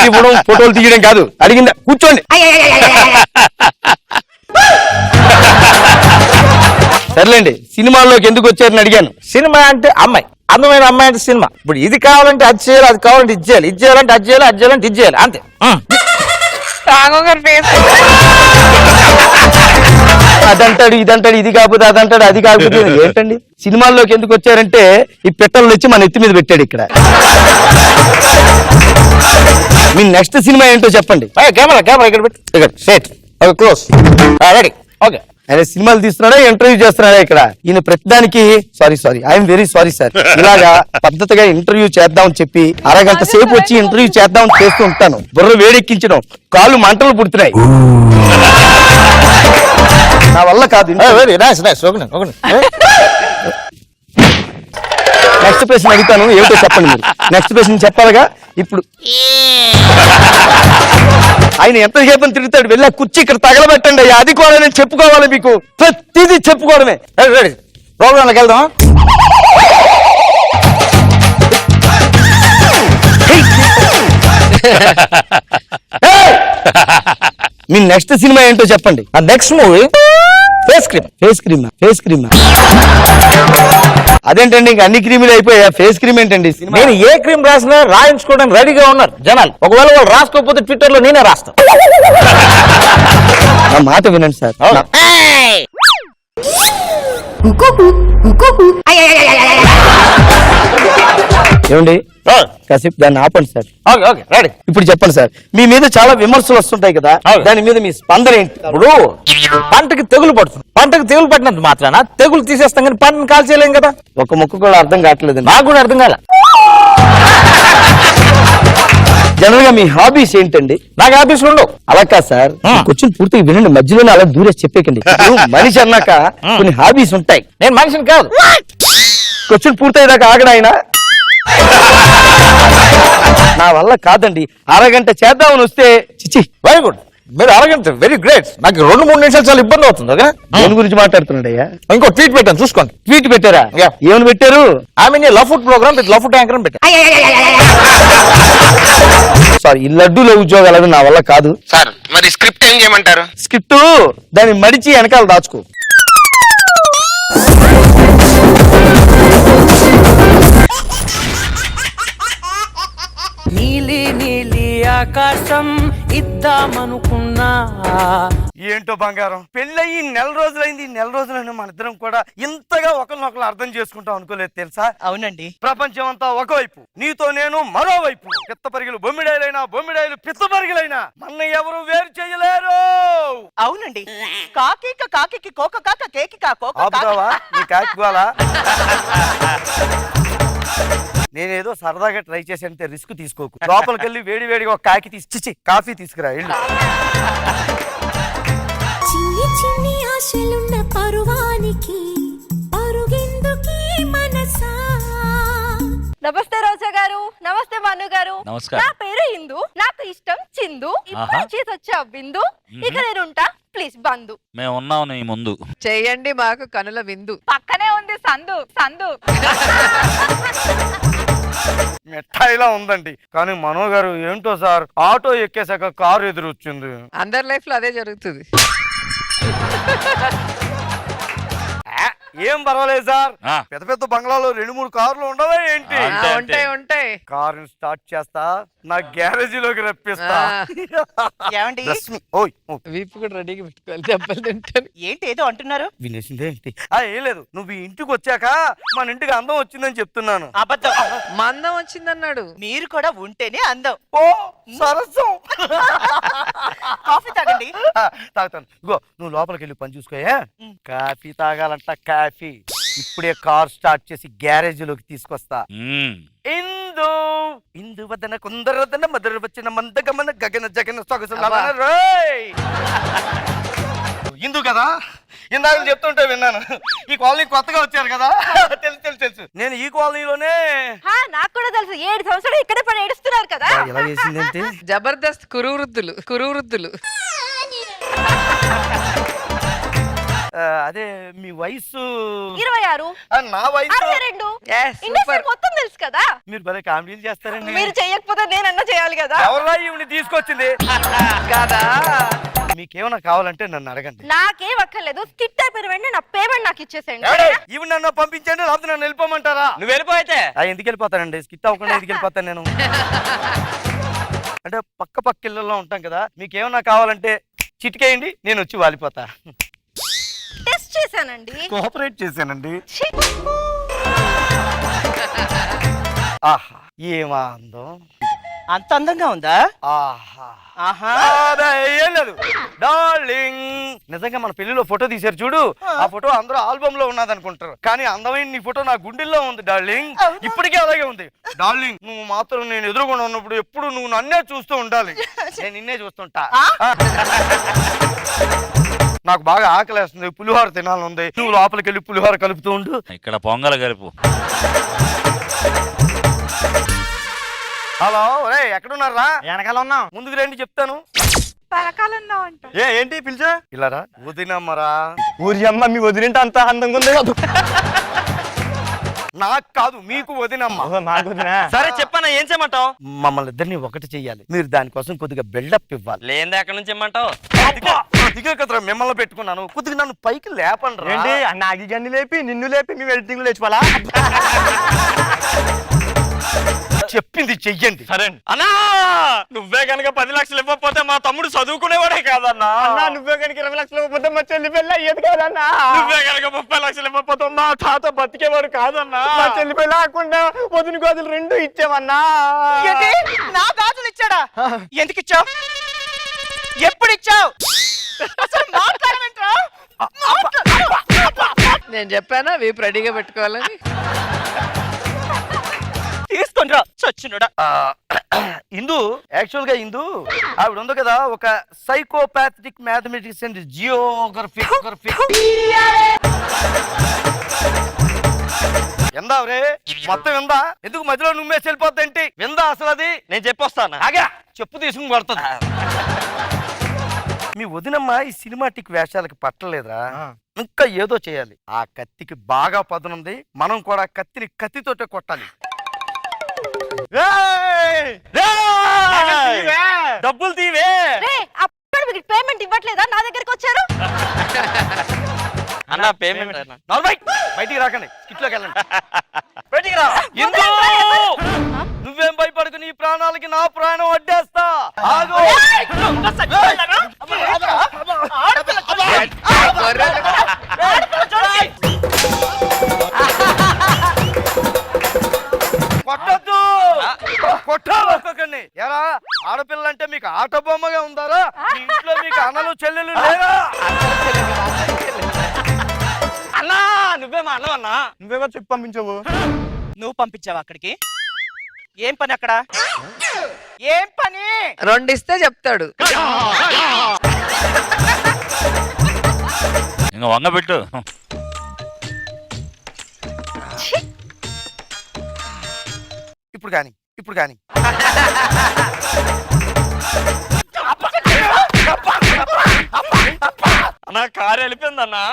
ఇవ్వడం ఫోటోలు తీయడం కాదు, అడిగిందా? కూర్చోండి. సర్లేండి, సినిమాల్లోకి ఎందుకు వచ్చారని అడిగాను. సినిమా అంటే అమ్మాయి, అందమైన అమ్మాయి అంటే సినిమా. ఇప్పుడు ఇది కావాలంటే అది చేయాలి, అది కావాలంటే ఇది చేయాలి, ఇది చేయాలంటే అది చేయాలి, అది చేయాలంటే ఇది చేయాలి, అంతే. అదంటాడు, ఇదంటాడు, ఇది కాకపోతే అదంటాడు, అది కాకపోతే ఏంటండి? సినిమాల్లోకి ఎందుకు వచ్చారంటే ఈ పెట్టలు వచ్చి మన ఎత్తి మీద పెట్టాడు ఇక్కడ. మీ నెక్స్ట్ సినిమా ఏంటో చెప్పండి. కెమెరా ఇక్కడ పెట్టి సెట్ క్లోజ్ రెడీ ఓకే. ఆయన సినిమాలు తీస్తున్నాడా, ఇంటర్వ్యూ చేస్తున్నాడా ఇక్కడ? ఈయన ప్రతిదానికి sorry I'm very sorry sir. ఇలాగా పద్ధతిగా ఇంటర్వ్యూ చేద్దామని చెప్పి అరగంట సేపు వచ్చి ఇంటర్వ్యూ చేద్దామని చేస్తూ ఉంటాను. బుర్ర వేడెక్కించడం, కాళ్ళు మంటలు పుడుతున్నాయి. నా వల్ల కాదు. నెక్స్ట్ ప్రశ్న అడుగుతాను, ఏమిటో చెప్పండి మీరు. నెక్స్ట్ ప్రశ్న చెప్పాలిగా. ఇప్పుడు ఆయన ఎంత సేపని తిరుగుతాడు, వెళ్ళా కుర్చీ ఇక్కడ తగలబెట్టండి అయ్యా, అది కూడా నేను చెప్పుకోవాలి మీకు. ప్రతిదీ చెప్పుకోవడమే. ప్రోగ్రాంలోకి వెళ్దాం. మీ నెక్స్ట్ సినిమా ఏంటో చెప్పండి. Next movie face cream. అదేంటండి, ఇంక అన్ని క్రీములు అయిపోయా, ఫేస్ క్రీమ్ ఏంటండి? నేను ఏ క్రీమ్ రాసినా రాయించుకోవడానికి రెడీగా ఉన్నారు జనాలు. ఒకవేళ వాళ్ళు రాసుకోకపోతే ట్విట్టర్ లో నేనే రాస్తా. నా మాట వినండి సార్. ఏమండి, కాసేపు దాన్ని ఆపండి సార్. Okay ready. ఇప్పుడు చెప్పండి సార్, మీ మీద చాలా విమర్శలు వస్తుంటాయి కదా, దాని మీద మీ స్పందన ఏంటి? ఇప్పుడు పంటకి తెగులు పడుతుంది, పంటకు తెగులు పట్టినంత మాత్రాన తెగులు తీసేస్తాం కానీ పంటను కాల్చేయలేం కదా. ఒక ముక్క కూడా అర్థం కావట్లేదండి. నాకు కూడా అర్థం కాల. జనరల్ గా మీ హాబీస్ ఏంటండి? నాకు హాబీస్ ఉండవు. అలా కాదు సార్, క్వశ్చన్ పూర్తిగా వినండి, మధ్యలోనే అలా దూరేసి చెప్పేకండి. మనిషి అన్నాక కొన్ని హాబీస్ ఉంటాయి. నేను మనిషిని కాదు. క్వశ్చన్ పూర్తయ్యేదాకా ఆగడాయన. నా వల్ల కాదండి, అరగంట చేద్దామని వస్తే చిచి. వెరీ గుడ్, మీరు అరగంట వెరీ గ్రేట్. నాకు 2-3 నిమిషాలు చాలా ఇబ్బంది అవుతుంది. ఓకే, దేని గురించి మాట్లాడుతున్నాడయ్యా? ఇంకో ట్వీట్ పెట్టాను చూసుకోండి. ట్వీట్ పెట్టారా? ఏమని పెట్టారు? I mean love food programme with love food anchor అని పెట్టాను. సారీ, ఈ లడ్డూలో ఉద్యోగాలు నా వల్ల కాదు సార్. మరి స్క్రిప్ట్ ఏం చేయమంటారు? స్క్రిప్ట్ దాన్ని మడిచి వెనకాల దాచుకో. నీలి నీలి ఆకాశం ఇద్దామనుకున్నా. ఏంటో బంగారం, పెళ్ళయి నెల రోజులైంది. నెల రోజులైనా మన ఇద్దరం కూడా ఇంతగా ఒకరినొకరు అర్థం చేసుకుంటాం అనుకోలేదు తెలుసా? అవునండి. ప్రపంచం అంతా ఒకవైపు, నీతో నేను మరోవైపు. పిత్త పరిగెలు బొమ్మిడాయలైనా, బొమ్మిడాయలు పిత్త పరిగెలైనా మన ఎవరు వేరు చేయలేరు. అవునండి. కాకి కోక కాక కేకి కోక. ఆపుతావా నీ కాకి గోలా? నేనేదో సరదాగా ట్రై చేసేంత రిస్క్ తీసుకోకు. లోపలికి వెళ్ళి వేడి వేడిగా ఒక కాకి తీసి కాఫీ తీసుకురా. చిన్ని చిన్ని ఆశలున్న పరువానికి పరుగెందుకీ మనసా. నమస్తే రోజా గారు. నమస్తే నమస్తే మను గారు. నమస్కారం. నా పేరు ఇందు, నాకు ఇష్టం చిందు. ఇప్పుడు చేసి వచ్చా బిందు, ఇక నేను ఉంటా ప్లీజ్ బంధు. మేము ఉన్నాం నీ ముందు. చేయండి మాకు కనుల విందు. పక్కనే ఉంది సందు సందు. మిఠాయిలా ఉందండి, కానీ మనో గారు ఏంటో సార్, ఆటో ఎక్కేసాక కారు ఎదురు వచ్చింది. అందరి లైఫ్ లో అదే జరుగుతుంది. ఏం పర్వాలేదు సార్, ఆ. పెద్ద పెద్ద బంగ్లాలో 2-3 కార్లు ఉండవా ఏంటి? ఆ. అంతే, అంతే. ఉంటాయి. కారుని స్టార్ట్ చేస్తా, నా గ్యారేజీలోకి రప్పిస్తా. ఏమండి రశ్మి, ఓయ్ ఓ. వీపు కూడా రెడీగా పెట్టుకోవాలి, దెబ్బలు తింటాను. ఏంటి ఏదో అంటున్నారు? వినేసిందే ఏంటి? ఏం లేదు, నువ్వు ఈ ఇంటికి వచ్చాక మన ఇంటికి అందం వచ్చిందని చెప్తున్నాను. అబద్ధం. మందం వచ్చిందన్నాడు. మీరు కూడా ఉంటేనే అందం. ఓ సరసం. కాఫీ తాగండి. తాగుతాను. ఇగో నువ్వు లోపలికి వెళ్ళి పని చూసుకోయా. కాఫీ తాగాలంట, కాఫీ. ఇప్పుడే కార్ స్టార్ట్ చేసి గ్యారేజీలోకి తీసుకొస్తా. ఇందు ఇందు వదన కుందరదన మదర వచ్చిన మందగమన గగన జగన సొగసులాల రోయ్. ఇందు కదా, ఇందాక చెప్తుంటే విన్నాను. ఈ కాలనీ కొత్తగా వచ్చారు కదా. తెలుసు తెలుసు తెలుసు, నేను ఈ కాలనీలోనే. నాకు కూడా తెలుసు, 7 సంవత్సరాలు ఇక్కడే పడి ఏడుస్తున్నారు కదా. ఎలా చేసిందేంటి? జబర్దస్త్ కురువృద్ధులు. అదే మీ వయసు 26, నా వయసు 62. Yes, industry super. మొత్తం తెలుసు కదా. మీరు భలే కామెడీలు చేస్తారండి. మీరు చెయ్యకపోతే నేనన్నా చేయాలి కదా. ఎవరా ఈవిని తీసుకొచ్చింది కదా. మీకేమన్నా కావాలంటే నన్ను అడగండి. నాకేం అక్కర్లేదు, స్కిట్ అయిపోయిన వెంటనే నా పేమెంట్ నాకు ఇచ్చేసేయండి. ఈవిడ నన్ను పంపించండి, లేకపోతే నన్ను వెళ్ళిపోమంటారా? నువ్వు వెళ్ళిపోయితే ఎందుకు వెళ్ళిపోతానండి? స్కిట్ అవ్వకుండా ఎందుకు వెళ్ళిపోతాను నేను? అంటే పక్క ఇళ్ళల్లో ఉంటాం కదా, మీకేమన్నా కావాలంటే చిటికేయండి, నేను వచ్చి వాలిపోతా. టెస్ట్ చేశానండి, కోఆపరేట్ చేశానండి. ఛీ. ఆహా ఏమా అందం. అంత అందంగా ఉందా? ఆహా ఆహా. అదే, ఏం లేదు డార్లింగ్, నిజంగా మన పెళ్లిలో ఫోటో తీశారు చూడు, ఆ ఫోటో అందరూ ఆల్బమ్ లో ఉన్నది అనుకుంటారు, కానీ అందమైన నీ ఫోటో నా గుండెల్లో ఉంది డార్లింగ్. ఇప్పటికే అలాగే ఉంది డార్లింగ్. నువ్వు మాత్రం నేను ఎదురుకుండా ఉన్నప్పుడు ఎప్పుడు నువ్వు నన్నే చూస్తూ ఉండాలి, నేను నిన్నే చూస్తుంటా. నాకు బాగా ఆకలేస్తుంది, పులిహోర తినాలనుంది. నువ్వు లోపలికి వెళ్ళి పులిహోర కలుపుతూ ఉండు. ఇక్కడ పొంగల్ కలుపు. హలో రే, ఎక్కడున్నారా? వెనకాల ఉన్నాం. ముందుకు రండి చెప్తాను. పరకాలన్నా అంట. ఏంటి పిలిచా? ఇలారా వదినమ్మరా. ఊరి అమ్మ మీ వదిలింటే అంత అందంగా ఉంది. నాకు కాదు, మీకు వదినమ్మ. సరే చెప్పన్నా, ఏం చేయమంటావు? మమ్మల్ని ఇద్దరిని ఒకటి చెయ్యాలి. మీరు దానికోసం కొద్దిగా బిల్డప్ ఇవ్వాలి. లేదే ఎక్కడి నుంచి ఇమ్మంటావు? ఇదిగే కదరా మిమ్మల్ని పెట్టుకున్నాను, కొద్దిగా నన్ను పైకి లేపండి. ఏంటి నాగి గన్ని లేపి నిన్ను లేపి మీ వెయిటింగ్ లేచిపోలా? చెప్పింది చెయ్యండి. సరే అన్నా, నువ్వే కనుక 10 లక్షలు ఇవ్వకపోతే మా తమ్ముడు చదువుకునేవాడే కాదన్నా. నువ్వే కనుక 20 లక్షలు ఇవ్వకపోతే మా చెల్లి పెళ్ళి అయ్యేది కాదన్నా. నువ్వే కనుక 30 లక్షలు ఇవ్వకపోతే మా తాత బతికేవాడు కాదన్నా. మా చెల్లి పెళ్ళి ఆకుండా వదిన గాజులు 2 ఇచ్చావన్నా. నా గాజులు ఇచ్చాడా? ఎందుకు ఇచ్చావు? ఎప్పుడు ఇచ్చావు? నేను చెప్పానా వీపు రెడీగా పెట్టుకోవాలని. తీసుకుంటా చచ్చినోడా. ఇందు, యాక్చువల్ గా ఇందు ఆవిడ ఉంది కదా, ఒక సైకోపాథటిక్ మ్యాథమెటిక్స్ అండ్ జియోగ్రఫీ. ఎందావరే మొత్తం విందా? ఎందుకు మధ్యలో నువ్వే వెళ్ళిపోద్దేంటి? విందా అసలు అది? నేను చెప్పొస్తాను. ఆగా, చెప్పు తీసుకుని కొడుతుంది. మీ వదినమ్మ ఈ సినిమాటిక్ వేషాలకు పట్టలేదురా, ఇంకా ఏదో చేయాలి. ఆ కత్తికి బాగా పదునుంది, మనం కూడా కత్తిని కత్తితోటే కొట్టాలి. డబ్బులు తీవే. అప్పుడు మీకు పేమెంట్ ఇవ్వట్లేదా? నా దగ్గరికి వచ్చారు. అన్న పేమెంట్. బయటికి రాకండి, స్కిట్లోకి వెళ్ళండి. బయటికి రా. నువ్వేం భయపడకు, నీ ప్రాణాలకి నా ప్రాణం అడ్డేస్తా. ఆగు. కొట్టద్దు, కొట్టాలి. ఎరా ఆడపిల్లంటే మీకు ఆట బొమ్మగా ఉందారా? మీ ఇంట్లో మీకు అన్నలు చెల్లెలు లేరా? అన్నా నువ్వే మా అన్నవన్నా. నువ్వేమో చెప్పి పంపించవు. నువ్వు పంపించావు అక్కడికి? ఏం పని అక్కడ? ఏం పని? 2 ఇస్తే చెప్తాడు. ఇంకా వంగ పెట్టు. ఇప్పుడు కానీ ఇప్పుడు కానీ అన్నా కారు వెళ్ళిపోయిందన్నా.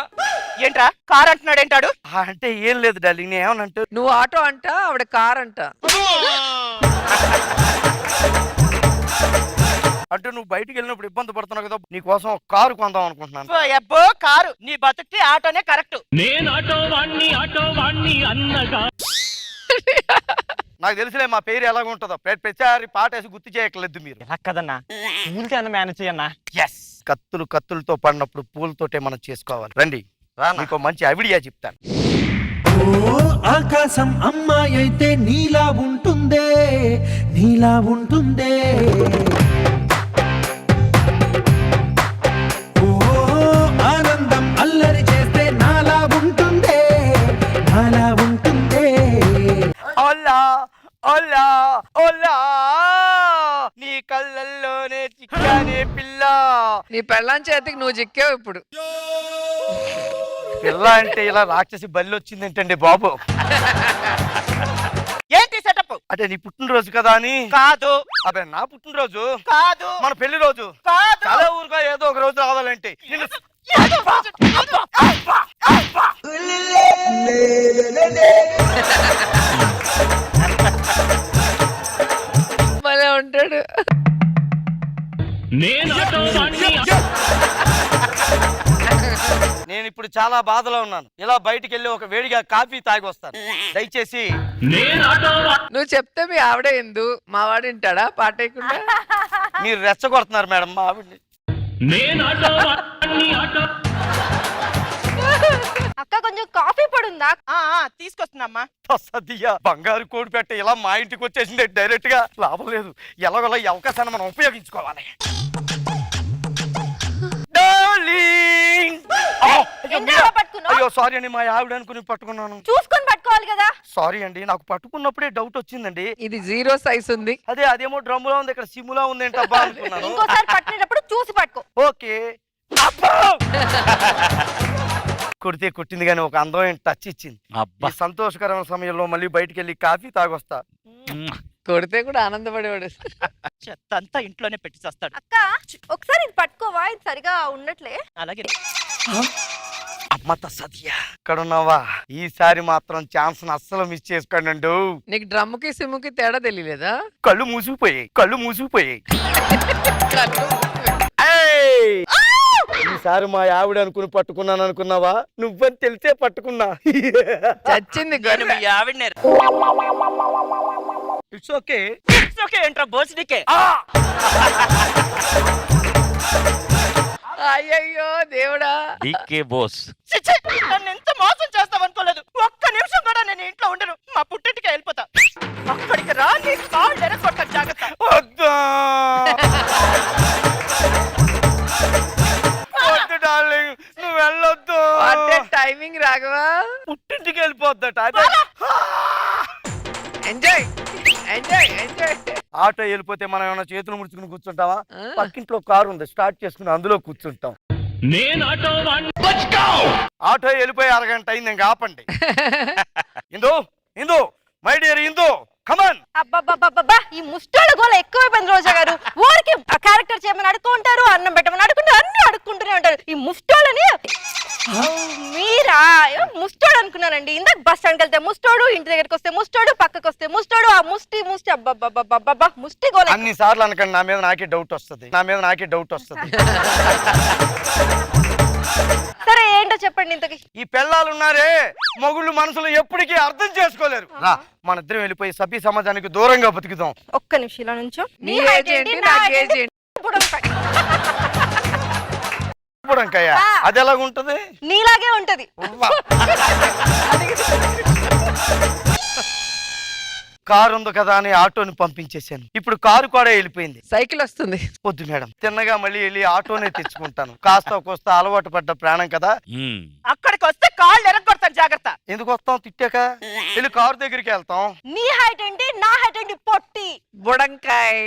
ఏంట్రా కార్ అంటున్నాడు ఏంటాడు? అంటే ఏం లేదు డార్లింగ్, నేను ఏమనంటే నువ్వు ఆటో అంట ఆవిడ కార్ అంట. అంటే నువ్వు బయటికి వెళ్ళినప్పుడు ఇబ్బంది పడుతున్నావు కదా, నీ కోసం ఒక కారు కొందాం అనుకుంటున్నాను. అబ్బో కారు, నీ బతుక్కి ఆటోనే కరెక్ట్. నేను ఆటో వాణ్ణి అన్నగా నాకు తెలుసులే మా పేరు ఎలాగుంటుందో, ప్రతిసారి పాట వేసి గుర్తు చేయట్లేదు మీరు. ఎలా కదన్నా, పూలకి అన్న మేనేజ్ చేయన్నా. ఎస్, కత్తులు కత్తులతో పడినప్పుడు పూలతోటే మనం చేసుకోవాలి. రండి మీకు మంచి ఐడియా చెప్తాను. ఆకాశం అమ్మాయి అయితే నీలా ఉంటుందే, నీలా ఉంటుందే. ఓ ఆనందం అల్లరి చేస్తే నాలా ఉంటుందే, నాలా ఉంటుందే. ఓలా ఓలా ఓలా, నీ కళ్ళల్లోనే చిక్కానే పిల్ల. నీ పెళ్ళాం చేతికి నువ్వు చిక్కావు ఇప్పుడు. పిల్ల అంటే ఇలా రాక్షసి బల్లి వచ్చిందేంటండి బాబు? ఏంటి సెటప్? అంటే నీ పుట్టినరోజు కదా అని కాదు. అదే నా పుట్టినరోజు కాదు. మన పెళ్లి రోజు కాదు. చాలా ఊరుగా ఏదో ఒక రోజు రావాలంటే నిన్ను భలే ఉంటాడు. నేను ఆటో వాణ్ణి నేను ఇప్పుడు చాలా బాధలో ఉన్నాను. ఇలా బయటికి వెళ్ళి ఒక వేడిగా కాఫీ తాగి వస్తాను. దయచేసి నేను ఆటో నువ్వు చెప్తే మీ ఆవిడ ఎందు మా వాడు వింటాడా పాటేయకుండా? మీరు రెచ్చగొడుతున్నారు మేడం మా ఆవిడ్ని. నేను ఆటో వాణ్ణి ఆటో అక్క కొంచెం కాఫీ పడుందా? తీసుకొస్తున్నామ్మా. సదియా బంగారు కోడి పెట్ట ఇలా మా ఇంటికి వచ్చేసింది డైరెక్ట్ గా. లాభం లేదు, ఎలాగోలా ఈ అవకాశాన్ని మనం ఉపయోగించుకోవాలి. Darling! ఎందుకు పట్టుకున్నావ్? అయ్యో సారీ అండి, మా ఆవిడ అనుకుని పట్టుకున్నాను. చూసుకొని పట్టుకోవాలి కదా. సారీ అండి, నాకు పట్టుకున్నప్పుడే డౌట్ వచ్చిందండి. ఇది 0 సైజ్ ఉంది. అదేమో డ్రమ్ములో ఉంది, ఇక్కడ సిమ్ములా ఉంది ఏంటబ్బా అనుకున్నాను. ఇంకోసారి పట్టినప్పుడు చూసి పట్టుకో. ఓకే. కొడితే కొట్టింది కానీ ఒక అందమైన టచ్ ఇచ్చింది. ఈ సంతోషకరమైన సమయంలో మళ్ళీ బయటికి వెళ్ళి కాఫీ తాగొస్తా. కొడితే కూడా ఆనందపడేవాడు. చెత్త అంతా ఇంట్లోనే పెట్టి చేస్తాడు. అక్క ఒకసారి ఇది పట్టుకోవా, ఇది సరిగా ఉండట్లే. అలాగే. అమ్మత సత్య ఇక్కడ ఉన్నావా? ఈసారి మాత్రం ఛాన్స్ అస్సలు మిస్ చేసుకోండి. నీకు డ్రమ్ముకి సిమ్ముకి తేడా తెలియలేదా? కళ్ళు మూసిపోయాయి. ఈసారి మా ఆవిడ అనుకుని పట్టుకున్నాను అనుకున్నావా? నువ్వని తెలిసే పట్టుకున్నా. చచ్చింది నేను మీ ఆవిడనే. It's okay. ఇట్స్ ఓకే ఏంట్రా బోసిడికే. అయ్యయ్యో దేవుడా. బోస్ చిచ్చి, నన్ను ఎంత మోసం చేస్తావు అనుకోలేదు. ఒక్క నిమిషం కూడా నేను ఇంట్లో ఉండను. మా పుట్టింటికి వెళ్ళిపోతా. అక్కడికి రా, నీ కాళ్ళు ఎరగొట్ట జాగ్రత్త. వద్దు డార్లింగ్, నువ్వు వెళ్ళొద్దు. అంటే టైమింగ్ రాఘవా. పుట్టింటికి వెళ్ళిపోద్దట. అదే ఎంజాయ్ ఎంజాయ్ ఎంజాయ్. ఆటో వెళ్ళిపోతే మనం ఏమైనా చేతులు ముడుచుకుని కూర్చుంటావా? పక్కింట్లో కారు ఉంది, స్టార్ట్ చేసుకుని అందులో కూర్చుంటాం. నేను ఆటో వాణ్ణి ఆటో వెళ్ళిపోయి అరగంట అయింది, ఇంకా ఆపండి. ఇందు మై డియర్ ఇందు, కమాన్. అబ్బబ్బబ్బబ్బా, ఈ ముష్టోళ్ళ గోల ఎక్కువైపోయింది రోజా గారు. ఊరికి క్యారెక్టర్ చేయమని అడుక్కుంటారు, అన్నం పెట్టమని అడుక్కుంటారు, అన్ని అడుక్కుంటూనే ఉంటారు. ఈ ముష్టోళ్ళని మీరా ముష్టోడు అనుకున్నానండి. ఇందాక బస్ స్టాండ్కి వెళ్తే ముష్టోడు, ఇంటి దగ్గరికి వస్తే ముష్టోడు, పక్కకి వస్తే ముష్టోడు. ఆ ముష్టి అబ్బబ్బబ్బబ్బబ్బా, ముష్టి గోల. అన్ని సార్లు అనకండి, నా మీద నాకే డౌట్ వస్తుంది. సరే ఏంటో చెప్పండి ఇంతకి. ఈ పెళ్ళాలు ఉన్నారే, మొగుళ్ళు మనసులు ఎప్పటికీ అర్థం చేసుకోలేరు. రా మన ఇద్దరం వెళ్ళిపోయి సభ్య సమాజానికి దూరంగా బతుకుదాం. ఒక్క నిమిషం ఇలా నుంచో. నీ ఏజ్ ఏంటి, నా ఏజ్ ఏంటి? బుడంకాయ అది ఎలాగుంటది? నీలాగే ఉంటది. కారు ఉంది కదా అని ఆటోని పంపించేశాను. ఇప్పుడు కారు కూడా వెళ్ళిపోయింది. సైకిల్ వస్తుంది. వద్దు మేడం, తిన్నగా మళ్ళీ వెళ్ళి ఆటోనే తెచ్చుకుంటాను. కాస్త కోస్త అలవాటు పడ్డ ప్రాణం కదా. అక్కడికి వస్తే కాళ్ళు ఎరగొడతాను జాగ్రత్త. ఎందుకు వస్తాం? తిట్టాక వెళ్ళి కారు దగ్గరికి వెళ్తాం. నీ హైట్ ఏంటి, నా హైట్ ఏంటి? పొట్టి బుడంకాయ్.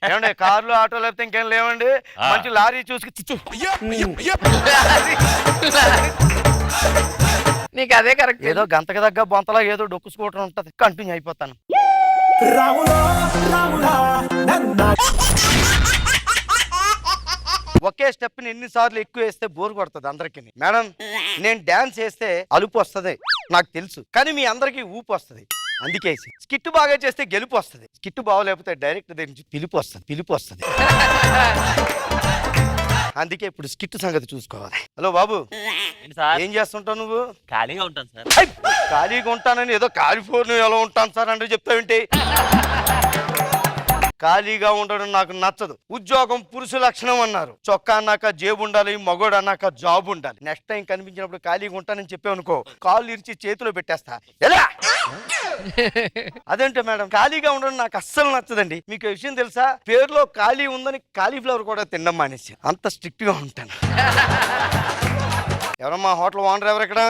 ఏమండి, కార్లు ఆటో లేకపోతే ఇంకేం లేవండి. మంచి లారీ చూసుకు నీకు అదే కరెక్ట్. ఏదో గంతకు దగ్గర బొంతలా ఏదో డొక్కు స్కూటర్ ఉంటది. కంటిన్యూ అయిపోతాను. ఒకే స్టెప్ ని ఎన్నిసార్లు ఎక్కువ వేస్తే బోర్ కొడుతుంది అందరికి. మేడం నేను డాన్స్ వేస్తే అలుపు వస్తుంది నాకు తెలుసు, కానీ మీ అందరికి ఊపు వస్తుంది. అందుకే స్కిట్ బాగా చేస్తే గెలుపు వస్తుంది, స్కిట్ బాగోలేకపోతే డైరెక్ట్ దగ్గర నుంచి పిలుపు వస్తుంది. అందుకే ఇప్పుడు స్కిట్ సంగతి చూసుకోవాలి. హలో బాబు, ఏం చేస్తుంటావు నువ్వు? ఖాళీగా ఉంటాను సార్. ఖాళీగా ఉంటానని ఏదో కాలిఫోర్నియా ఎలా ఉంటాను సార్ అంటే చెప్తావేంటి? ఖాళీగా ఉండడం నాకు నచ్చదు. ఉద్యోగం పురుష లక్షణం అన్నారు. చొక్కా అన్నాక జేబు ఉండాలి, మగోడు అన్నాక జాబ్ ఉండాలి. నెక్స్ట్ టైం కనిపించినప్పుడు ఖాళీగా ఉంటానని చెప్పావు అనుకో, కాళ్ళు ఇరిచి చేతిలో పెట్టేస్తా. ఎలా? అదేంటే మేడం, ఖాళీగా ఉండడం నాకు అస్సలు నచ్చదండి. మీకు విషయం తెలుసా? పేరులో ఖాళీ ఉందని కాలీఫ్లవర్ కూడా తినడం మానేసి అంత స్ట్రిక్ట్ గా ఉంటాను. ఎవరమ్మా హోటల్ ఓనర్? ఎవరు ఇక్కడ?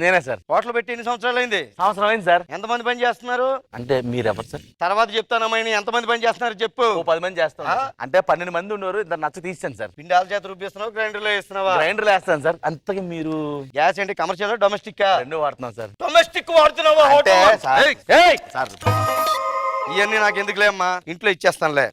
నేనే సార్. హోటల్ పెట్టి ఎన్ని సంవత్సరాలు అయింది? సంవత్సరం అయింది సార్. ఎంతమంది పని చేస్తున్నారు? అంటే మీరెవరు సార్? తర్వాత చెప్తానమ్మా. ఎంతమంది పని చేస్తున్నారు చెప్పు. 10 మంది చేస్తాం. అంటే 12 మంది ఉన్నారు, ఇద్దరు నచ్చ తీసాను సార్. పిండి ఆల చేత రూపిస్తున్నావు, గ్రైండర్ లో వేస్తున్నావా? గ్రైండర్ వేస్తాను సార్. అంతకి మీరు గ్యాస్ ఏంటి, కమర్షియల్ డొమెస్టిక్? రెండు వాడుతున్నాం సార్. డొమెస్టిక్ వాడుతున్నావా? అంటే సార్. సార్ ఇవన్నీ నాకు ఎందుకులే అమ్మా, ఇంట్లో ఇచ్చేస్తానులే.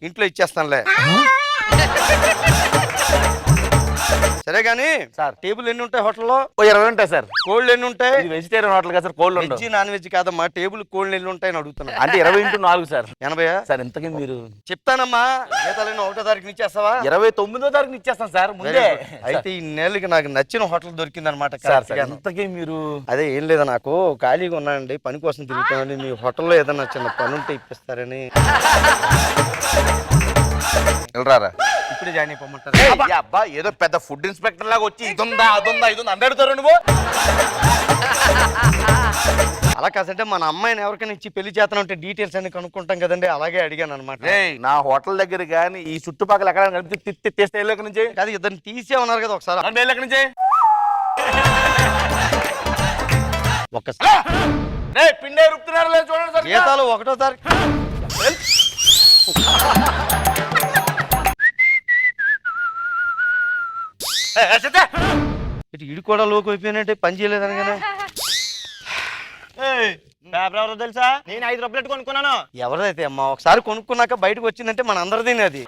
సరే గానీ సార్, టేబుల్ ఎన్ని ఉంటాయి హోటల్లో? 20 ఉంటాయి సార్. కోళ్ళు ఎన్ని ఉంటాయి? వెజిటేరియన్ హోటల్ కదా సార్, కోళ్ళు వెజ్ నాన్ వెజ్ కాదమ్మా, టేబుల్ కోళ్ళు ఎన్ని ఉంటాయని అడుగుతున్నా. అంటే 20x4 సార్. 80 సార్. ఇంతకీ మీరు? చెప్తానమ్మా, జీతాలన్నీ 1వ తారీఖున ఇచ్చేస్తావా? 29వ తారీఖున ఇచ్చేస్తాం సార్ ముందే. అయితే ఈ నెలకి నాకు నచ్చిన హోటల్ దొరికింది అనమాట సార్. ఇంతకీ మీరు? అదే ఏం లేదా, నాకు ఖాళీగా ఉన్నానండి, పని కోసం తిరుగుతానండి. మీ హోటల్లో ఏదన్నా చిన్న పని ఉంటే ఇప్పిస్తారని. వెళ్ళరారా? ఇప్పుడే జాయిన్ అయిపోమంటారు. అబ్బా, ఏదో పెద్ద ఫుడ్ ఇన్స్పెక్టర్ లాగా వచ్చి ఇదుందా అదుందా అని అడుగుతారు నువ్వు. అలా కాదంటే మన అమ్మాయిని ఎవరికైనా ఇచ్చి పెళ్లి చేతనంటే డీటెయిల్స్ అన్ని కనుక్కుంటాం కదండి, అలాగే అడిగాను అనమాట. నా హోటల్ దగ్గర కానీ ఈ చుట్టుపక్కల ఎక్కడ తీస్తే నుంచి కాదు, ఇద్దరిని తీసే ఉన్నారు కదా ఒకసారి నుంచి. ఒక్కసారి పిండే రుపుతున్నారు లేదు చూడండి సార్. జీతాలు 1వ తారీఖు. ఇడు కూడా లోకి అయిపోయినట్టే, పని చేయలేదని కదా. పేపర్ ఎవరో తెలుసా? నేను 5 రూపాయలు కొనుక్కున్నాను. ఎవరిదైతే అమ్మా, ఒకసారి కొనుక్కున్నాక బయటకు వచ్చిందంటే మన అందరిది అది.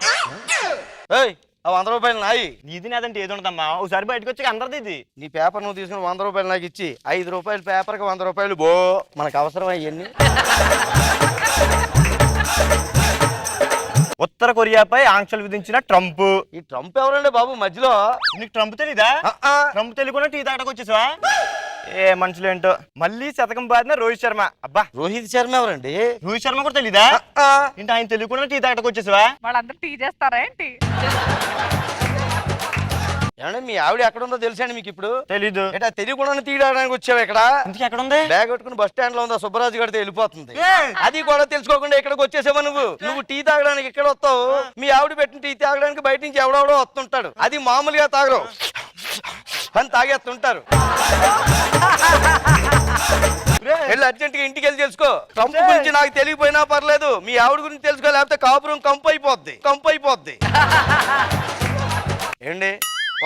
అవి 100 రూపాయలు నాయి. నీది నాదంటే ఏది ఉండదమ్మా, ఒకసారి బయటకు వచ్చి అందరిది ఇది. నీ పేపర్ నువ్వు తీసుకుని 100 రూపాయలు నాకు ఇచ్చి 5 రూపాయలు పేపర్కి 100 రూపాయలు బో, మనకు అవసరం అవన్నీ. ఉత్తర కొరియాపై ఆంక్షలు విధించిన ట్రంప్. ఈ ట్రంప్ ఎవరండి బాబు మధ్యలో? నీకు ట్రంప్ తెలీదా? ట్రంప్ తెలియకుండా టీ తాగడానికి వచ్చేసావా? ఏ మనుషులు ఏంటో. మళ్ళీ శతకం బాధిన రోహిత్ శర్మ. అబ్బా, రోహిత్ శర్మ ఎవరండి? రోహిత్ శర్మ కూడా తెలీదా? ఏంటి ఆయన తెలియకుండా టీ తాగడానికి వచ్చేసావా? వాళ్ళందరూ టీ చేస్తారా ఏంటి? ఏమంటే మీ ఆవిడ ఎక్కడ ఉందో తెలుసండి మీకు ఇప్పుడు? తెలీదు. ఏటా తెలియకుండా తీయడానికి వచ్చావు ఇక్కడ? ఇంటికి ఎక్కడ ఉంది? బ్యాగ్ పెట్టుకుని బస్ స్టాండ్ లో ఉందా, సుబ్బరాజు గడితే వెళ్ళిపోతుంది. అది కూడా తెలుసుకోకుండా ఇక్కడికి వచ్చేసావా నువ్వు టీ తాగడానికి ఇక్కడ వస్తావు, మీ ఆవిడ పెట్టిన టీ తాగడానికి బయట నుంచి ఎవడెవడో వస్తుంటాడు. అది మామూలుగా తాగరు అని తాగేస్తుంటారు. వెళ్ళి అర్జెంట్ గా ఇంటికి వెళ్ళి తెలుసుకో. ట్రంప్ గురించి నాకు తెలియపోయినా పర్లేదు, మీ ఆవిడ గురించి తెలుసుకో, లేకపోతే కాపురం కంపు అయిపోద్ది. ఏండి,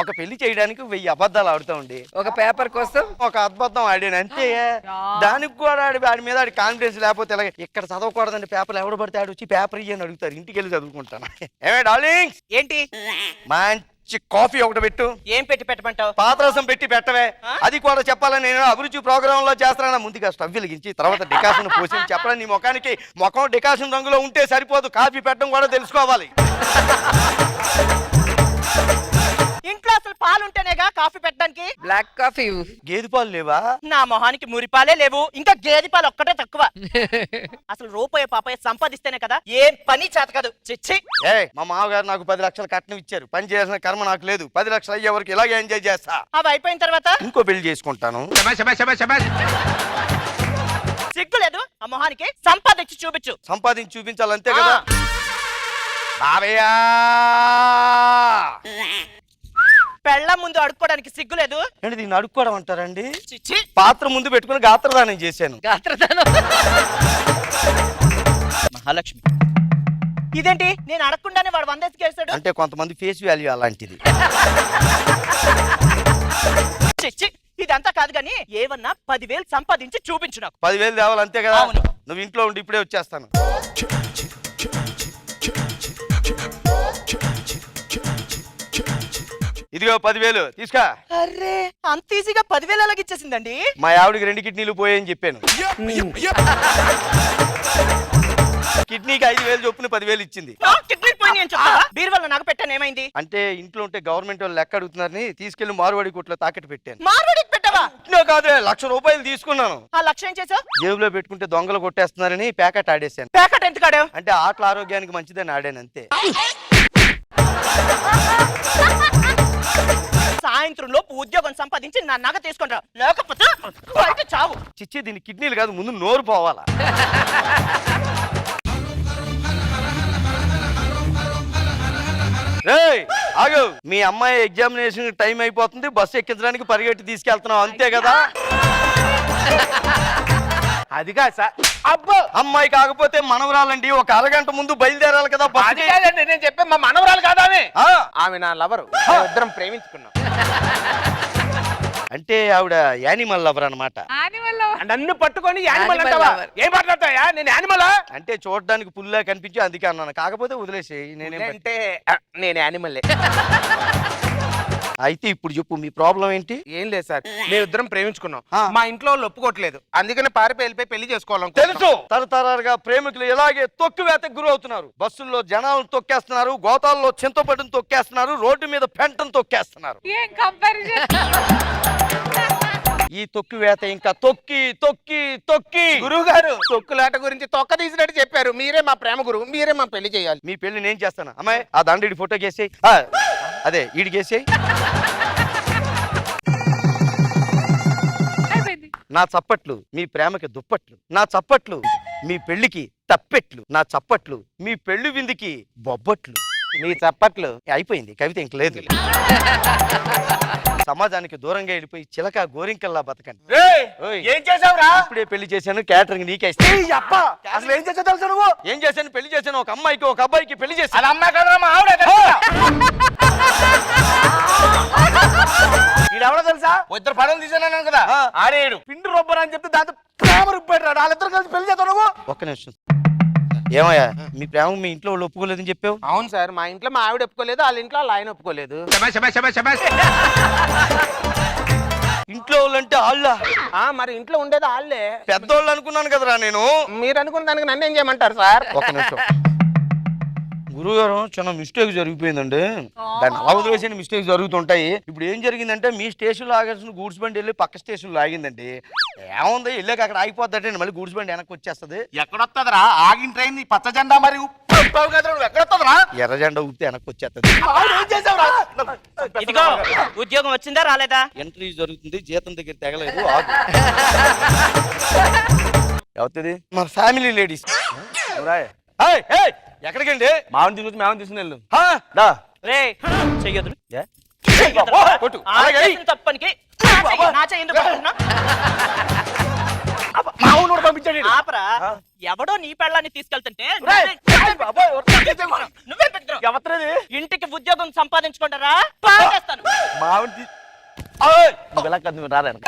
ఒక పెళ్లి చేయడానికి 1000 అబద్ధాలు ఆడుతూ ఉండి ఒక పేపర్ కోసం ఒక అబద్ధం ఆడాను అంతే. దానికి కూడా వాడి మీద కాన్ఫిడెన్స్ లేకపోతే ఇలాగే ఇక్కడ చదవకూడదండి, పేపర్లు ఎవడు పడితే ఆడు వచ్చి పేపర్ ఇయ్యని అడుగుతారు, ఇంటికి వెళ్ళి చదువుకుంటాను. ఏమే డార్లింగ్స్, ఏంటి? మంచి కాఫీ ఒకటి పెట్టు. ఏం పెట్టమంటావు? పాతరసం పెట్టి పెట్టవే. అది కూడా చెప్పాలని నేను అభిరుచి ప్రోగ్రామ్ లో చేస్తాను. ముందుగా స్టవ్ వెలిగించి తర్వాత డికాషన్ పోసి చెప్పడం. నీ ముఖం డికాషన్ రంగులో ఉంటే సరిపోదు, కాఫీ పెట్టడం కూడా తెలుసుకోవాలి. ఇంట్లో అసలు పాలు ఉంటేనేగా కాఫీ పెట్టడానికి. Black coffee. గేదె పాలు లేవా? నా మొహానికి మురిపాలే లేవు, ఇంకా గేదె పాలు ఒక్కటే తక్కువ. అసలు రూపాయి పాపాయ సంపాదిస్తేనే కదా ఏం పని చేత కాదు. చిచ్చి. మా మామగారు నాకు 10 లక్షలు కట్నం ఇచ్చారు, పని చేయాల్సిన కర్మ నాకు లేదు. 10 లక్షలు అయ్యే వరకు ఇలాగే ఎంజాయ్ చేస్తా. అవి అయిపోయిన తర్వాత ఇంకో పెళ్లి చేసుకుంటాను. సిగ్గు లేదు ఆ మొహానికి? సంపాదించి చూపించు. సంపాదించి చూపించాలంతే కదా. బాబయ్యా, పెళ్ళ ముందు అడుక్కోవడానికి సిగ్గు లేదు? ఏంటి దీన్ని అడుక్కోవడం అంటారండి? చిచ్చి. పాత్ర ముందు పెట్టుకుని గాత్రదానం చేశాను. గాత్రదానం. మహాలక్ష్మి, ఇదేంటి నేను అడగకుండానే వాడు 100 వేసాడు? అంటే కొంతమంది ఫేస్ వాల్యూ అలాంటిది. చిచ్చి, ఇదంతా కాదు గాని ఏమన్నా 10,000 సంపాదించి చూపించు నాకు. 10,000 తేవాలి అంతే కదా. అవును. నువ్వు ఇంట్లో ఉండి ఇప్పుడే వచ్చేస్తాను. ఇదిగో 10,000 తీసుకా. అరే అంత ఈజీగా 10,000 ఎలాగ ఇచ్చేసిందండి? మా ఆవిడకి 2 కిడ్నీలు పోయాయని చెప్పాను. కిడ్నీకి 5,000 చొప్పున 10,000 ఇచ్చింది. కిడ్నీ పోయినాయి అని చెప్తావా? బీరువాలో నాకు పెట్టాను, ఏమైంది? అంటే ఇంట్లో ఉంటే గవర్నమెంట్ వాళ్ళు లెక్క అడుగుతున్నారని తీసుకెళ్లి మారువాడి కొట్లో తాకట్టు పెట్టాను. మార్వాడికి పెట్టావా? కాదే, 1,00,000 రూపాయలు తీసుకున్నాను. ఆ లక్ష్యం ఏం చేసావు? జేబులో పెట్టుకుంటే దొంగలు కొట్టేస్తున్నారని ప్యాకెట్ ఆడేశాను. ప్యాకెట్ ఎందుకు ఆడావు? అంటే ఆటల ఆరోగ్యానికి మంచిదని ఆడాను అంతే. సాయంత్రం లోపు ఉద్యోగం సంపాదించి నా నగ తీసుకుంటా, లేకపోతే బయట చావు. చిచ్చి, దీని కిడ్నీలు కాదు, ముందు నోరు పోవాలా. రేయ్ ఆగు, మీ అమ్మాయి ఎగ్జామినేషన్ టైం అయిపోతుంది, బస్సు ఎక్కించడానికి పరిగెట్టి తీసుకెళ్తున్నావు అంతే కదా? అది కాదు సార్. అబ్బో, అమ్మాయి కాకపోతే మనవరాలండి, ఒక అరగంట ముందు బయలుదేరాలి కదా అది బస్సుకి. కాదండి, నేను చెప్పే మా మనవరాలు కాదా ఆమె? ఆ, ఆమె నా లవరు, ఇద్దరం ప్రేమించుకున్నాం. అంటే ఆవిడ యానిమల్ లవర్ అన్నమాట. నన్ను పట్టుకొని యానిమల్ అంటావా? ఏం మాట్లాడతాయా? నేను యానిమలా? అంటే చూడడానికి పుల్లా కనిపించి అందుకే అన్నాను, కాకపోతే వదిలేసి నేనేం అంటే నేను యానిమల్లే. అయితే ఇప్పుడు చెప్పు, మీ ప్రాబ్లం ఏంటి? ఏం లేదు సార్, మేము ఇద్దరం ప్రేమించుకున్నాం. ఆ. మా ఇంట్లో వాళ్ళు ఒప్పుకోవట్లేదు, అందుకని పారిపోయి వెళ్ళిపోయి పెళ్లి చేసుకోవాలను. తెలుసు, తరతరాలుగా ప్రేమికులు ఇలాగే తొక్కివేతకు గురవుతున్నారు. బస్సుల్లో జనాలను తొక్కేస్తున్నారు, గోతాల్లో చింతపడ్డను తొక్కేస్తున్నారు, రోడ్డు మీద పెంటను తొక్కేస్తున్నారు. ఈ తొక్కివేత ఇంకా తొక్కి తొక్కి తొక్కి. గురువు గారు తొక్కులాట గురించి తొక్క తీసినట్టు చెప్పారు. మీరే మా ప్రేమ గురువు, మీరే మా పెళ్లి చేయాలి. మీ పెళ్లి నేను చేస్తాను. అమ్మాయి, ఆ దండడి ఫోటో కేసేయి. అదే ఈడికేసేయి. నా చప్పట్లు మీ ప్రేమకి దుప్పట్లు, నా చప్పట్లు మీ పెళ్లికి తప్పెట్లు, నా చప్పట్లు మీ పెళ్లి విందుకి బొబ్బట్లు. మీ చప్పట్లు అయిపోయింది, కవిత ఇంక లేదు. సమాజానికి దూరంగా వెళ్ళిపోయి చిలక గోరింకల్లా బతకండి. ఓయ్, ఏం చేసావురా? ఇప్పుడే పెళ్లి చేశాను, క్యాటరింగ్ నీకే ఇస్తా. అసలు ఏం చేసావు తెలుసా నువ్వు? ఏం చేశాను? పెళ్లి చేశాను, ఒక అమ్మాయికి ఒక అబ్బాయికి పెళ్లి చేశాను. అది అమ్మాయి కదా, మా ఆవిడ కదా. ఈడెవడో తెలుసా? ఇద్దరు పడవలు తీసాను కదా, ఆడేడు పిండి రొబ్బరు అని చెప్తే దాంతో ప్రేమ రుబ్బాడు. వాళ్ళిద్దరు కలిసి పెళ్లి చేస్తావు నువ్వు. ఒక్క నిమిషం. ఏమయ్యా, మీ ప్రేమ మీ ఇంట్లో వాళ్ళు ఒప్పుకోలేదని చెప్పావు? అవును సార్, మా ఇంట్లో మా ఆవిడ ఒప్పుకోలేదు, వాళ్ళ ఇంట్లో వాళ్ళ ఆయన ఒప్పుకోలేదు. ఇంట్లో వాళ్ళంటే వాళ్ళ మరి ఇంట్లో ఉండేది వాళ్ళే. పెద్దోళ్ళు అనుకున్నాను కదరా నేను. మీరు అనుకున్న దానికి నన్ను ఏం చేయమంటారు సార్? ఒక నిమిషం. గురుగారు, చిన్న మిస్టేక్ జరిగిపోయిందండి. దాన్ని అలా వదిలేసిన మిస్టేక్ జరుగుతుంటాయి. ఇప్పుడు ఏం జరిగిందంటే, మీ స్టేషన్లో ఆగాల్సిన గూడ్స్ బండి వెళ్ళి పక్క స్టేషన్లో ఆగిందండి. ఏముంది, వెళ్ళాక అక్కడ ఆగిపోద్దంటే మళ్ళీ గూడ్స్ బండి వెనక్కి వచ్చేస్తుంది. ఎక్కడొస్తుందిరా ఆగిన ట్రైన్? పచ్చ జెండా మరి ఎక్కడొస్తుందిరా? ఎర్ర జెండా ఊపితే వెనక్కి వచ్చేస్తుంది. ఇదిగో, ఉద్యోగం వచ్చిందా రాలేదా? ఎంట్రీ జరుగుతుంది, జీతం దగ్గర తెగలేదు. అవుతుంది మా ఫ్యామిలీ లేడీస్. ఎక్కడికండి? మామని తీసుకొచ్చి మేమని తీసుకుని వెళ్ళు. రే చెయ్యొద్దు. కొట్టు. తప్పనికి నా చెయ్యి పంపించండి. ఆపరా. ఎవడో నీ పెళ్ళాన్ని తీసుకెళ్తుంటే నువ్వే పెట్టుకున్నావు. ఇంటికి ఉద్యోగం సంపాదించుకుంటారా? మామని రాలేను.